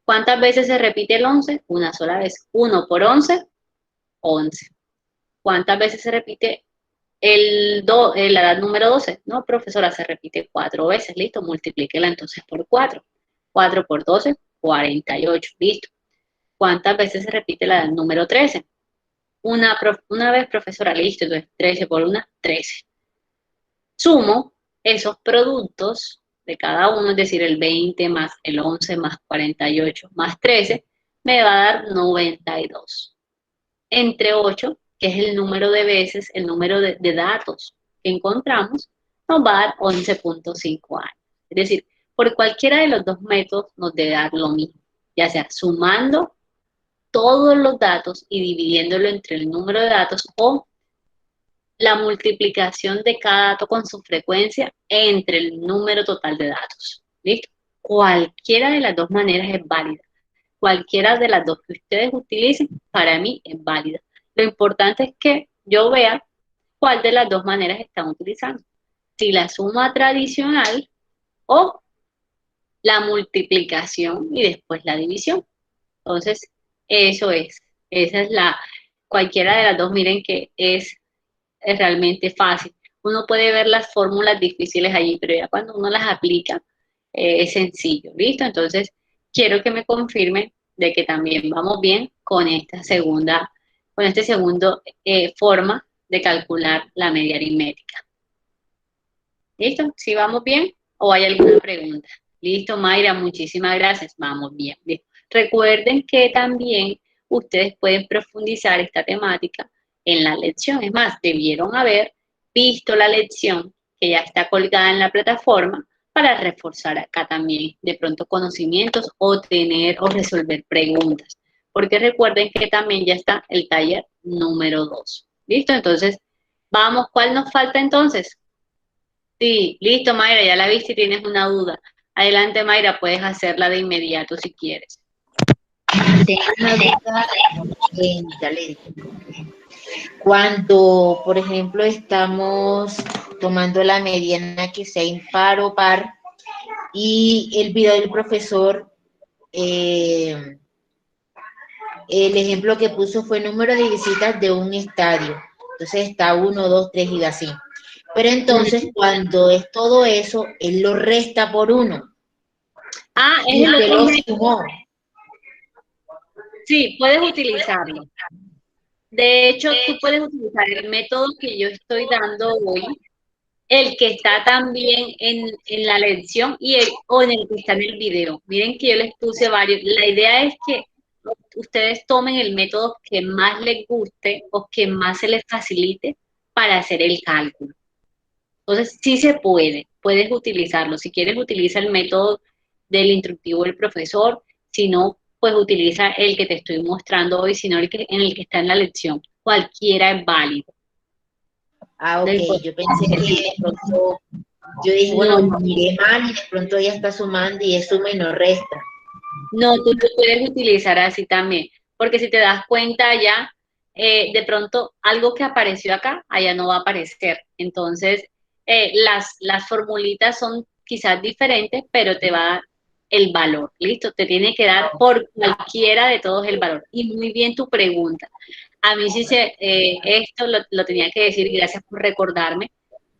¿Cuántas veces se repite el 11? Una sola vez. 1 por 11, 11. ¿Cuántas veces se repite la edad número 12? No, profesora, se repite 4 veces. Listo, multiplíquela entonces por 4. 4 por 12, 48. Listo. ¿Cuántas veces se repite la edad número 13? Una vez, profesora, listo. Entonces 13 por 1, 13. Sumo esos productos de cada uno, es decir, el 20 más el 11 más 48 más 13, me va a dar 92. Entre 8, que es el número de veces, el número de datos que encontramos, nos va a dar 11.5 años. Es decir, por cualquiera de los dos métodos nos debe dar lo mismo, ya sea sumando todos los datos y dividiéndolo entre el número de datos o la multiplicación de cada dato con su frecuencia entre el número total de datos. ¿Listo? Cualquiera de las dos maneras es válida. Cualquiera de las dos que ustedes utilicen, para mí es válida. Lo importante es que yo vea cuál de las dos maneras están utilizando. Si la suma tradicional o la multiplicación y después la división. Entonces, eso es. Esa es cualquiera de las dos, miren que es realmente fácil. Uno puede ver las fórmulas difíciles allí, pero ya cuando uno las aplica, es sencillo, ¿listo? Entonces, quiero que me confirmen de que también vamos bien con esta segundo forma de calcular la media aritmética. ¿Listo? ¿Sí vamos bien? ¿O hay alguna pregunta? Listo, Mayra, muchísimas gracias. Vamos bien. Listo. Recuerden que también ustedes pueden profundizar esta temática en la lección. Es más, debieron haber visto la lección que ya está colgada en la plataforma para reforzar acá también de pronto conocimientos o tener o resolver preguntas. Porque recuerden que también ya está el taller número 2. ¿Listo? Entonces, vamos, ¿cuál nos falta entonces? Sí, listo, Mayra, ya la viste y tienes una duda. Adelante, Mayra, puedes hacerla de inmediato si quieres. Tengo una duda en dialéctico. Cuando, por ejemplo, estamos tomando la mediana que sea impar o par y el video del profesor, el ejemplo que puso fue número de visitas de un estadio. Entonces está 1, 2, 3 y así. Pero entonces cuando es todo eso, él lo resta por 1. Ah, Y es el usted otro lo método. sumó. Sí, puedes utilizarlo. De hecho, tú puedes utilizar el método que yo estoy dando hoy, el que está también en la lección o en el que está en el video. Miren que yo les puse varios. La idea es que ustedes tomen el método que más les guste o que más se les facilite para hacer el cálculo. Entonces, sí se puede, puedes utilizarlo. Si quieres, utiliza el método del instructivo del profesor. Si no, pues utiliza el que te estoy mostrando hoy, sino en el que está en la lección. Cualquiera es válido. Ah, ok, yo pensé que de pronto, yo dije, No, bueno, no. miré mal y de pronto ella está sumando y es suma y no resta. No, tú lo puedes utilizar así también, porque si te das cuenta ya, de pronto algo que apareció acá, allá no va a aparecer. Entonces, las formulitas son quizás diferentes, pero te va a dar el valor, ¿listo? Te tiene que dar por cualquiera de todos el valor. Y muy bien tu pregunta. A mí sí esto lo tenía que decir, gracias por recordarme.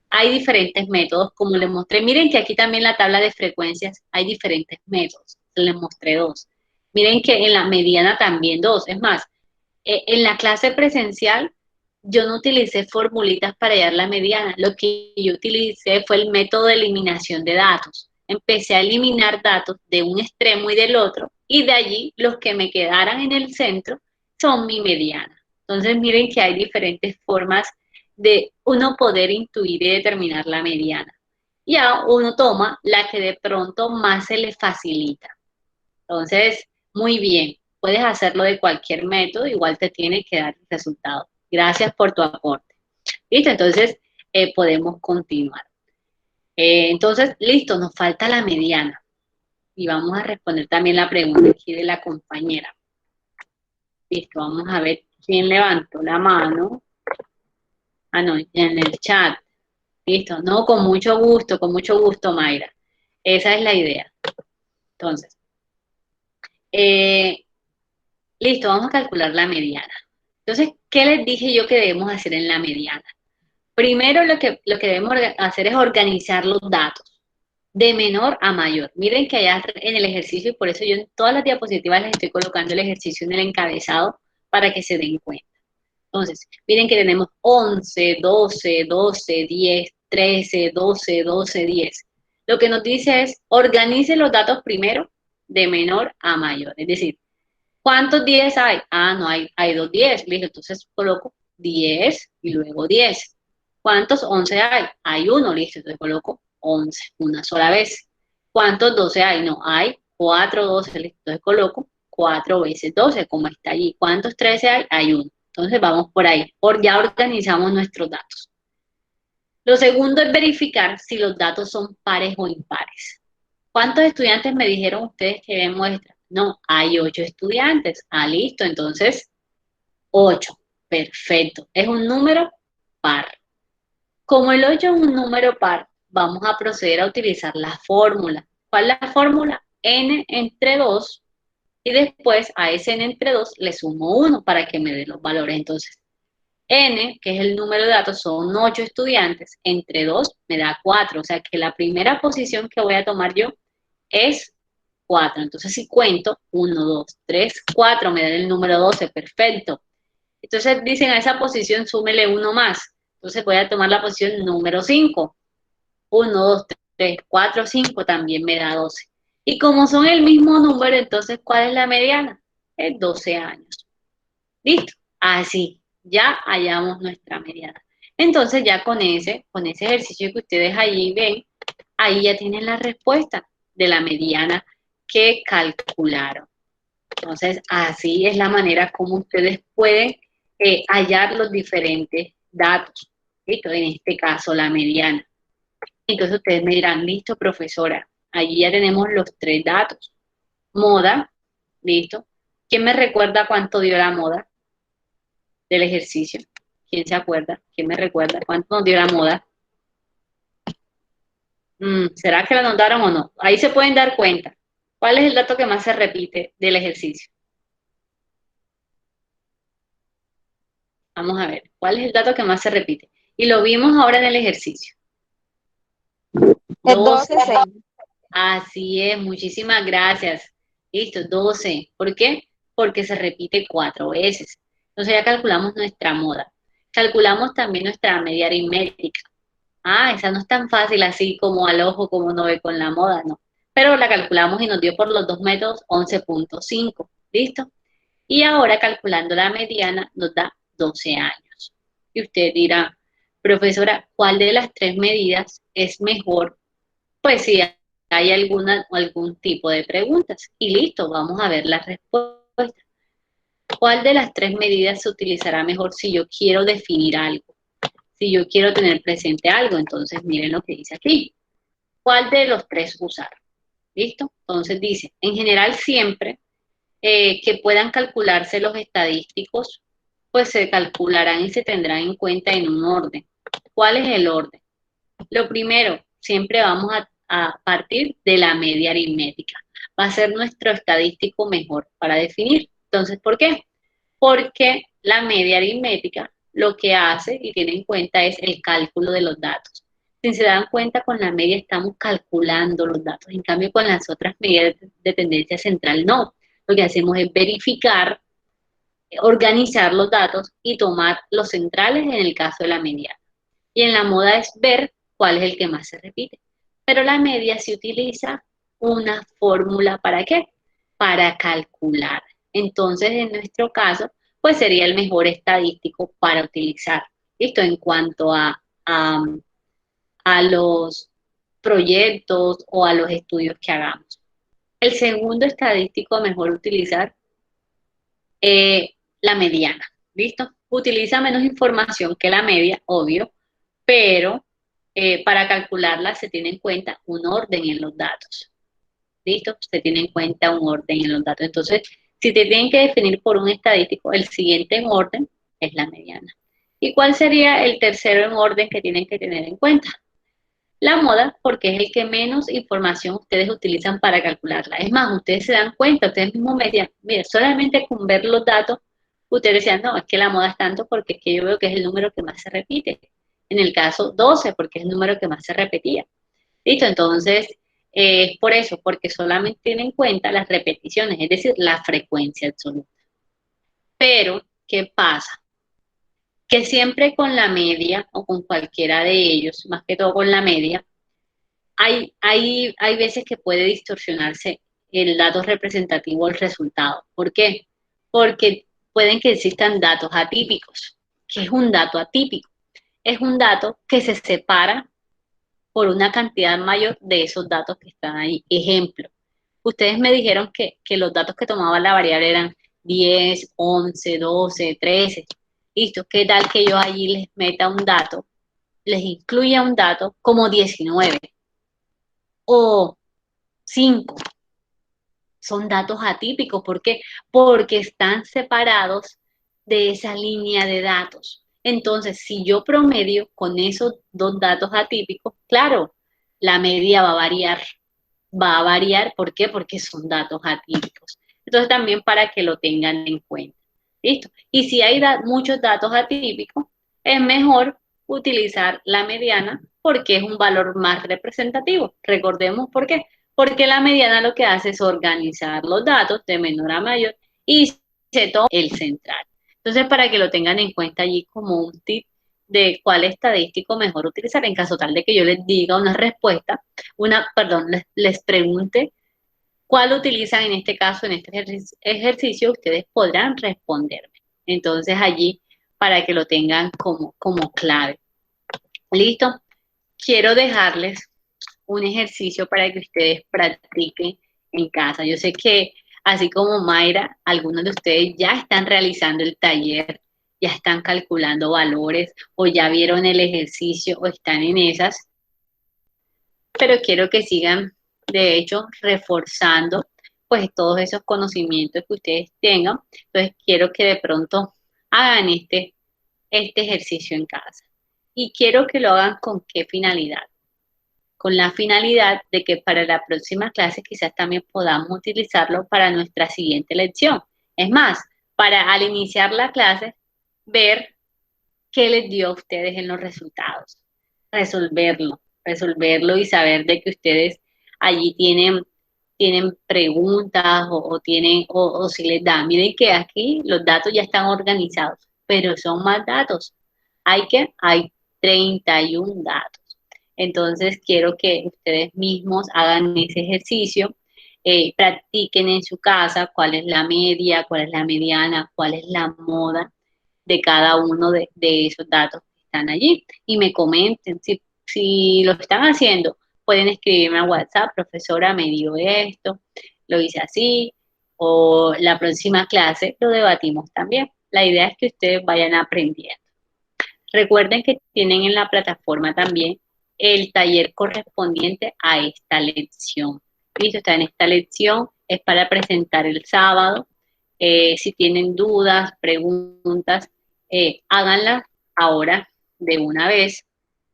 Hay diferentes métodos, como les mostré. Miren que aquí también la tabla de frecuencias hay diferentes métodos. Les mostré dos. Miren que en la mediana también dos. Es más, en la clase presencial yo no utilicé formulitas para hallar la mediana. Lo que yo utilicé fue el método de eliminación de datos. Empecé a eliminar datos de un extremo y del otro, y de allí los que me quedaran en el centro son mi mediana. Entonces miren que hay diferentes formas de uno poder intuir y determinar la mediana. Ya uno toma la que de pronto más se le facilita. Entonces, muy bien. Puedes hacerlo de cualquier método, igual te tiene que dar el resultado. Gracias por tu aporte. ¿Listo? Entonces, podemos continuar. Entonces, listo, nos falta la mediana. Y vamos a responder también la pregunta aquí de la compañera. Listo, vamos a ver quién levantó la mano. Ah, no, en el chat. Listo, no, con mucho gusto, Mayra. Esa es la idea. Entonces, eh, listo, vamos a calcular la mediana. Entonces, ¿qué les dije yo que debemos hacer en la mediana? Primero, lo que debemos hacer es organizar los datos de menor a mayor. Miren que allá en el ejercicio, y por eso yo en todas las diapositivas les estoy colocando el ejercicio en el encabezado para que se den cuenta. Entonces, miren que tenemos 11, 12, 12, 10, 13, 12, 12, 10. Lo que nos dice es, organice los datos primero de menor a mayor. Es decir, ¿cuántos 10 hay? Ah, no, hay dos 10. Listo, entonces coloco 10 y luego 10. ¿Cuántos 11 hay? Hay uno, listo, entonces coloco 11, una sola vez. ¿Cuántos 12 hay? No, hay 4 12, listo, entonces coloco 4 veces 12, como está allí. ¿Cuántos 13 hay? Hay uno. Entonces vamos por ahí, ya organizamos nuestros datos. Lo segundo es verificar si los datos son pares o impares. ¿Cuántos estudiantes me dijeron ustedes que demuestran? No, hay 8 estudiantes. Ah, listo, entonces 8. Perfecto. Es un número par. Como el 8 es un número par, vamos a proceder a utilizar la fórmula. ¿Cuál es la fórmula? N entre 2 y después a ese n entre 2 le sumo 1 para que me dé los valores. Entonces, n, que es el número de datos, son 8 estudiantes, entre 2 me da 4. O sea que la primera posición que voy a tomar yo es 4. Entonces, si cuento, 1, 2, 3, 4, me da el número 12, perfecto. Entonces, dicen a esa posición, súmele uno más. Entonces, voy a tomar la posición número 5. 1, 2, 3, 4, 5 también me da 12. Y como son el mismo número, entonces, ¿cuál es la mediana? Es 12 años. ¿Listo? Así, ya hallamos nuestra mediana. Entonces, ya con ese ejercicio que ustedes allí ven, ahí ya tienen la respuesta de la mediana que calcularon. Entonces, así es la manera como ustedes pueden hallar los diferentes datos. ¿Listo? En este caso, la mediana. Entonces, ustedes me dirán, listo, profesora, allí ya tenemos los 3 datos. Moda, listo. ¿Quién me recuerda cuánto dio la moda del ejercicio? ¿Quién se acuerda? ¿Quién me recuerda cuánto nos dio la moda? ¿Será que la anotaron o no? Ahí se pueden dar cuenta. ¿Cuál es el dato que más se repite del ejercicio? Vamos a ver, ¿cuál es el dato que más se repite? Y lo vimos ahora en el ejercicio. Es 12. 12, 6. Así es, muchísimas gracias. Listo, 12. ¿Por qué? Porque se repite 4 veces. Entonces ya calculamos nuestra moda. Calculamos también nuestra media aritmética. Ah, esa no es tan fácil así como al ojo, como uno ve con la moda, no. Pero la calculamos y nos dio por los dos métodos 11.5. ¿Listo? Y ahora calculando la mediana nos da 12 años. Y usted dirá, profesora, ¿cuál de las 3 medidas es mejor? Pues si hay algún tipo de preguntas. Y listo, vamos a ver la respuesta. ¿Cuál de las 3 medidas se utilizará mejor si yo quiero definir algo? Si yo quiero tener presente algo, entonces miren lo que dice aquí. ¿Cuál de los 3 usar? ¿Listo? Entonces dice, en general siempre que puedan calcularse los estadísticos, pues se calcularán y se tendrán en cuenta en un orden. ¿Cuál es el orden? Lo primero, siempre vamos a partir de la media aritmética. Va a ser nuestro estadístico mejor para definir. Entonces, ¿por qué? Porque la media aritmética lo que hace y tiene en cuenta es el cálculo de los datos. Si se dan cuenta, con la media estamos calculando los datos. En cambio, con las otras medidas de tendencia central, no. Lo que hacemos es verificar, organizar los datos y tomar los centrales en el caso de la mediana. Y en la moda es ver cuál es el que más se repite. Pero la media se utiliza una fórmula ¿para qué? Para calcular. Entonces, en nuestro caso, pues sería el mejor estadístico para utilizar. ¿Listo? En cuanto a los proyectos o a los estudios que hagamos. El segundo estadístico mejor utilizar la mediana, ¿listo? Utiliza menos información que la media, obvio, pero para calcularla se tiene en cuenta un orden en los datos, ¿listo? Se tiene en cuenta un orden en los datos. Entonces, si te tienen que definir por un estadístico, el siguiente en orden es la mediana. ¿Y cuál sería el tercero en orden que tienen que tener en cuenta? La moda, porque es el que menos información ustedes utilizan para calcularla. Es más, ustedes se dan cuenta, ustedes mismos me decían, mira, solamente con ver los datos, ustedes decían, no, es que la moda es tanto porque es que yo veo que es el número que más se repite. En el caso 12, porque es el número que más se repetía. ¿Listo? Entonces, es por eso, porque solamente tienen en cuenta las repeticiones, es decir, la frecuencia absoluta. Pero, ¿qué pasa? Que siempre con la media o con cualquiera de ellos, más que todo con la media, hay veces que puede distorsionarse el dato representativo del resultado. ¿Por qué? Porque pueden que existan datos atípicos. ¿Qué es un dato atípico? Es un dato que se separa por una cantidad mayor de esos datos que están ahí. Ejemplo, ustedes me dijeron que los datos que tomaba la variable eran 10, 11, 12, 13. Listo, ¿qué tal que yo allí les meta un dato, les incluya un dato como 19 o 5? Son datos atípicos. ¿Por qué? Porque están separados de esa línea de datos. Entonces, si yo promedio con esos dos datos atípicos, claro, la media va a variar. Va a variar, ¿por qué? Porque son datos atípicos. Entonces, también para que lo tengan en cuenta. ¿Listo? Y si hay muchos datos atípicos, es mejor utilizar la mediana porque es un valor más representativo. Recordemos por qué. Porque la mediana lo que hace es organizar los datos de menor a mayor y se toma el central. Entonces, para que lo tengan en cuenta allí como un tip de cuál estadístico mejor utilizar en caso tal de que yo les diga una respuesta, les pregunte cuál utilizan en este caso, en este ejercicio, ustedes podrán responderme. Entonces, allí, para que lo tengan como clave. ¿Listo? Quiero dejarles un ejercicio para que ustedes practiquen en casa. Yo sé que, así como Mayra, algunos de ustedes ya están realizando el taller, ya están calculando valores o ya vieron el ejercicio o están en esas, pero quiero que sigan, de hecho, reforzando pues todos esos conocimientos que ustedes tengan. Entonces, quiero que de pronto hagan este ejercicio en casa. Y quiero que lo hagan con qué finalidad. Con la finalidad de que para la próxima clase quizás también podamos utilizarlo para nuestra siguiente lección. Es más, para al iniciar la clase, ver qué les dio a ustedes en los resultados, resolverlo y saber de que ustedes allí tienen preguntas o si les da. Miren que aquí los datos ya están organizados, pero son más datos. Hay 31 datos. Entonces, quiero que ustedes mismos hagan ese ejercicio, practiquen en su casa cuál es la media, cuál es la mediana, cuál es la moda de cada uno de esos datos que están allí. Y me comenten si lo están haciendo. Pueden escribirme a WhatsApp, profesora, me dio esto, lo hice así, o la próxima clase lo debatimos también. La idea es que ustedes vayan aprendiendo. Recuerden que tienen en la plataforma también el taller correspondiente a esta lección. Listo, está en esta lección, es para presentar el sábado. Si tienen dudas, preguntas, háganlas ahora de una vez.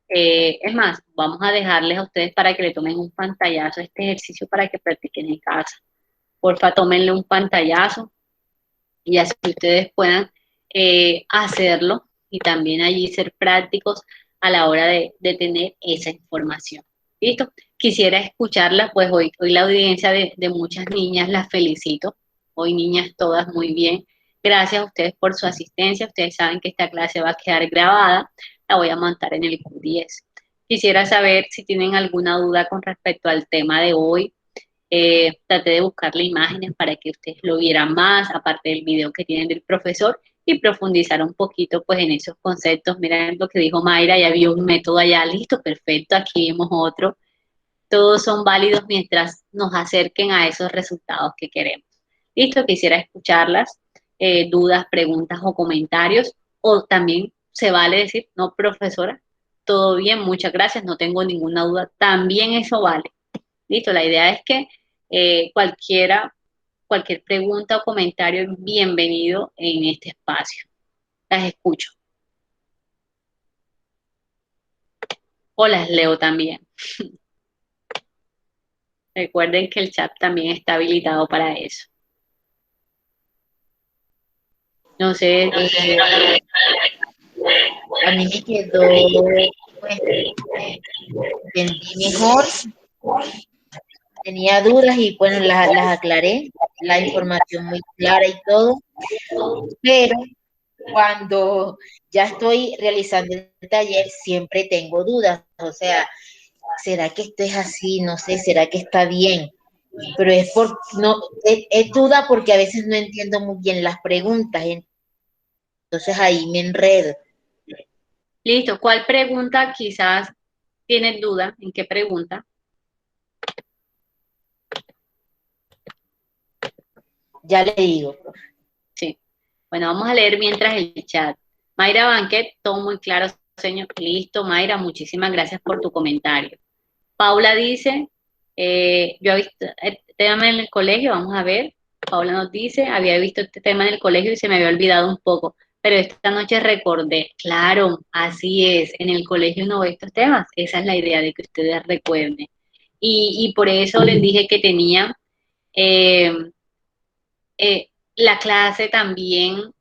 Es más, vamos a dejarles a ustedes para que le tomen un pantallazo a este ejercicio para que practiquen en casa. Porfa, tómenle un pantallazo y así ustedes puedan hacerlo y también allí ser prácticos a la hora de tener esa información. ¿Listo? Quisiera escucharla, pues hoy la audiencia de muchas niñas las felicito. Hoy niñas todas muy bien. Gracias a ustedes por su asistencia. Ustedes saben que esta clase va a quedar grabada. La voy a montar en el Q10. Quisiera saber si tienen alguna duda con respecto al tema de hoy. Traté de buscarle imágenes para que ustedes lo vieran más, aparte del video que tienen del profesor, y profundizar un poquito pues en esos conceptos. Miren lo que dijo Mayra, ya había un método allá, listo, perfecto, aquí vemos otro. Todos son válidos mientras nos acerquen a esos resultados que queremos. Listo, quisiera escucharlas. dudas, preguntas o comentarios, o también se vale decir, no, profesora, todo bien, muchas gracias, no tengo ninguna duda, también eso vale. Listo, la idea es que cualquier pregunta o comentario es bienvenido en este espacio. Las escucho. O las leo también. Recuerden que el chat también está habilitado para eso. No sé, A mí me quedó, pues, entendí mejor, tenía dudas y bueno, las aclaré, la información muy clara y todo, pero cuando ya estoy realizando el taller siempre tengo dudas, o sea, ¿será que esto es así? No sé, ¿será que está bien? Pero no, es duda porque a veces no entiendo muy bien las preguntas, entonces ahí me enredo. listo. ¿Cuál pregunta quizás tienes duda? ¿En qué pregunta? Ya le digo. Sí. Bueno, vamos a leer mientras el chat. Mayra Banquet, todo muy claro, señor. Listo, Mayra, muchísimas gracias por tu comentario. Paula dice, yo he visto este tema en el colegio, vamos a ver. Paula nos dice, había visto este tema en el colegio y se me había olvidado un poco, pero esta noche recordé. Claro, así es, en el colegio uno ve estos temas, esa es la idea de que ustedes recuerden. Y por eso les dije que tenía eh, la clase también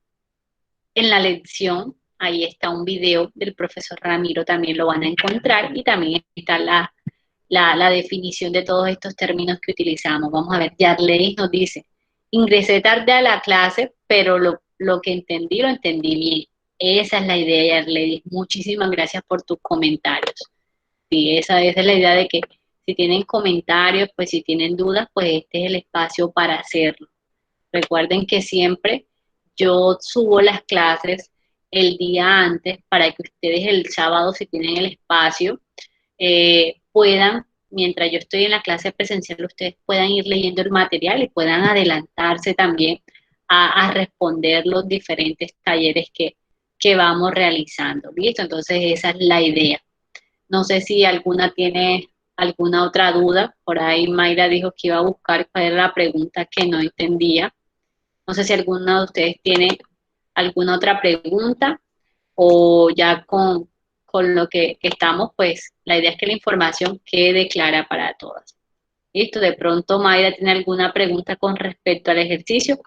en la lección, ahí está un video del profesor Ramiro, también lo van a encontrar y también está la definición de todos estos términos que utilizamos. Vamos a ver, Yarley nos dice, ingresé tarde a la clase, pero lo que entendí, lo entendí bien. Esa es la idea, Yarley. Muchísimas gracias por tus comentarios. Sí, esa es la idea de que si tienen comentarios, pues si tienen dudas, pues este es el espacio para hacerlo. Recuerden que siempre yo subo las clases el día antes para que ustedes el sábado, si tienen el espacio, puedan, mientras yo estoy en la clase presencial, ustedes puedan ir leyendo el material y puedan adelantarse también a responder los diferentes talleres que vamos realizando. ¿Listo? Entonces esa es la idea. No sé si alguna tiene alguna otra duda. Por ahí Mayra dijo que iba a buscar cuál era la pregunta que no entendía. No sé si alguno de ustedes tiene alguna otra pregunta o ya con lo que estamos, pues la idea es que la información quede clara para todas. Listo, de pronto Mayra tiene alguna pregunta con respecto al ejercicio.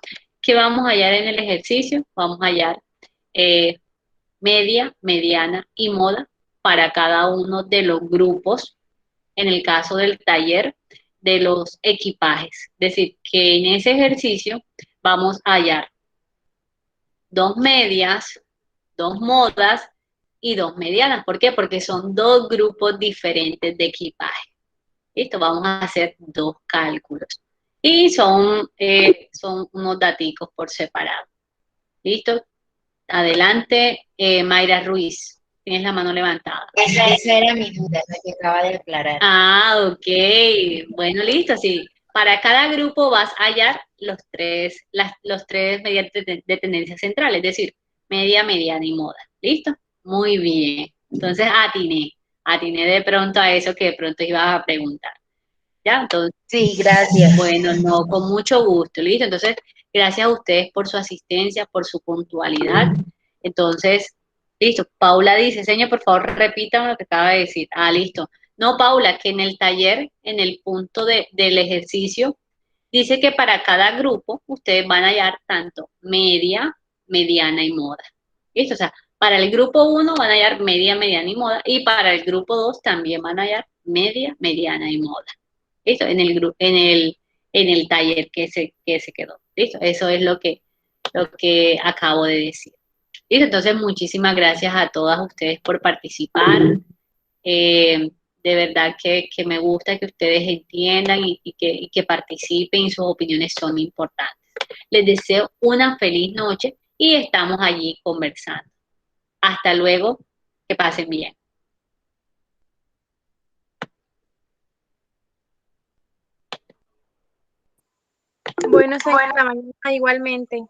¿Qué vamos a hallar en el ejercicio? Vamos a hallar eh, media, mediana y moda para cada uno de los grupos, en el caso del taller de los equipajes. Es decir, que en ese ejercicio vamos a hallar dos medias, dos modas y dos medianas. ¿Por qué? Porque son dos grupos diferentes de equipaje. Listo, vamos a hacer dos cálculos. Y son unos daticos por separado. Listo, adelante, Mayra Ruiz. Tienes la mano levantada. Esa era mi duda, la que acaba de aclarar. Ah, ok. Bueno, listo, sí. Para cada grupo vas a hallar los tres medidas de tendencia central, es decir, media, mediana y moda. ¿Listo? Muy bien. Entonces atiné de pronto a eso que de pronto ibas a preguntar. ¿Ya? Entonces, Sí, gracias. bueno, no, con mucho gusto. ¿Listo? Entonces, gracias a ustedes por su asistencia, por su puntualidad. Entonces, listo. Paula dice, señor, por favor, repítame lo que acaba de decir. Ah, listo. No, Paula, que en el taller, en el punto del ejercicio, dice que para cada grupo ustedes van a hallar tanto media, mediana y moda. ¿Listo? O sea, para el grupo uno van a hallar media, mediana y moda, y para el grupo 2 también van a hallar media, mediana y moda. ¿Listo? En el taller que se quedó. ¿Listo? Eso es lo que acabo de decir. ¿Listo? Entonces, muchísimas gracias a todas ustedes por participar. De verdad que me gusta que ustedes entiendan y que participen y sus opiniones son importantes. Les deseo una feliz noche y estamos allí conversando. Hasta luego, que pasen bien. Bueno, señora, mañana igualmente.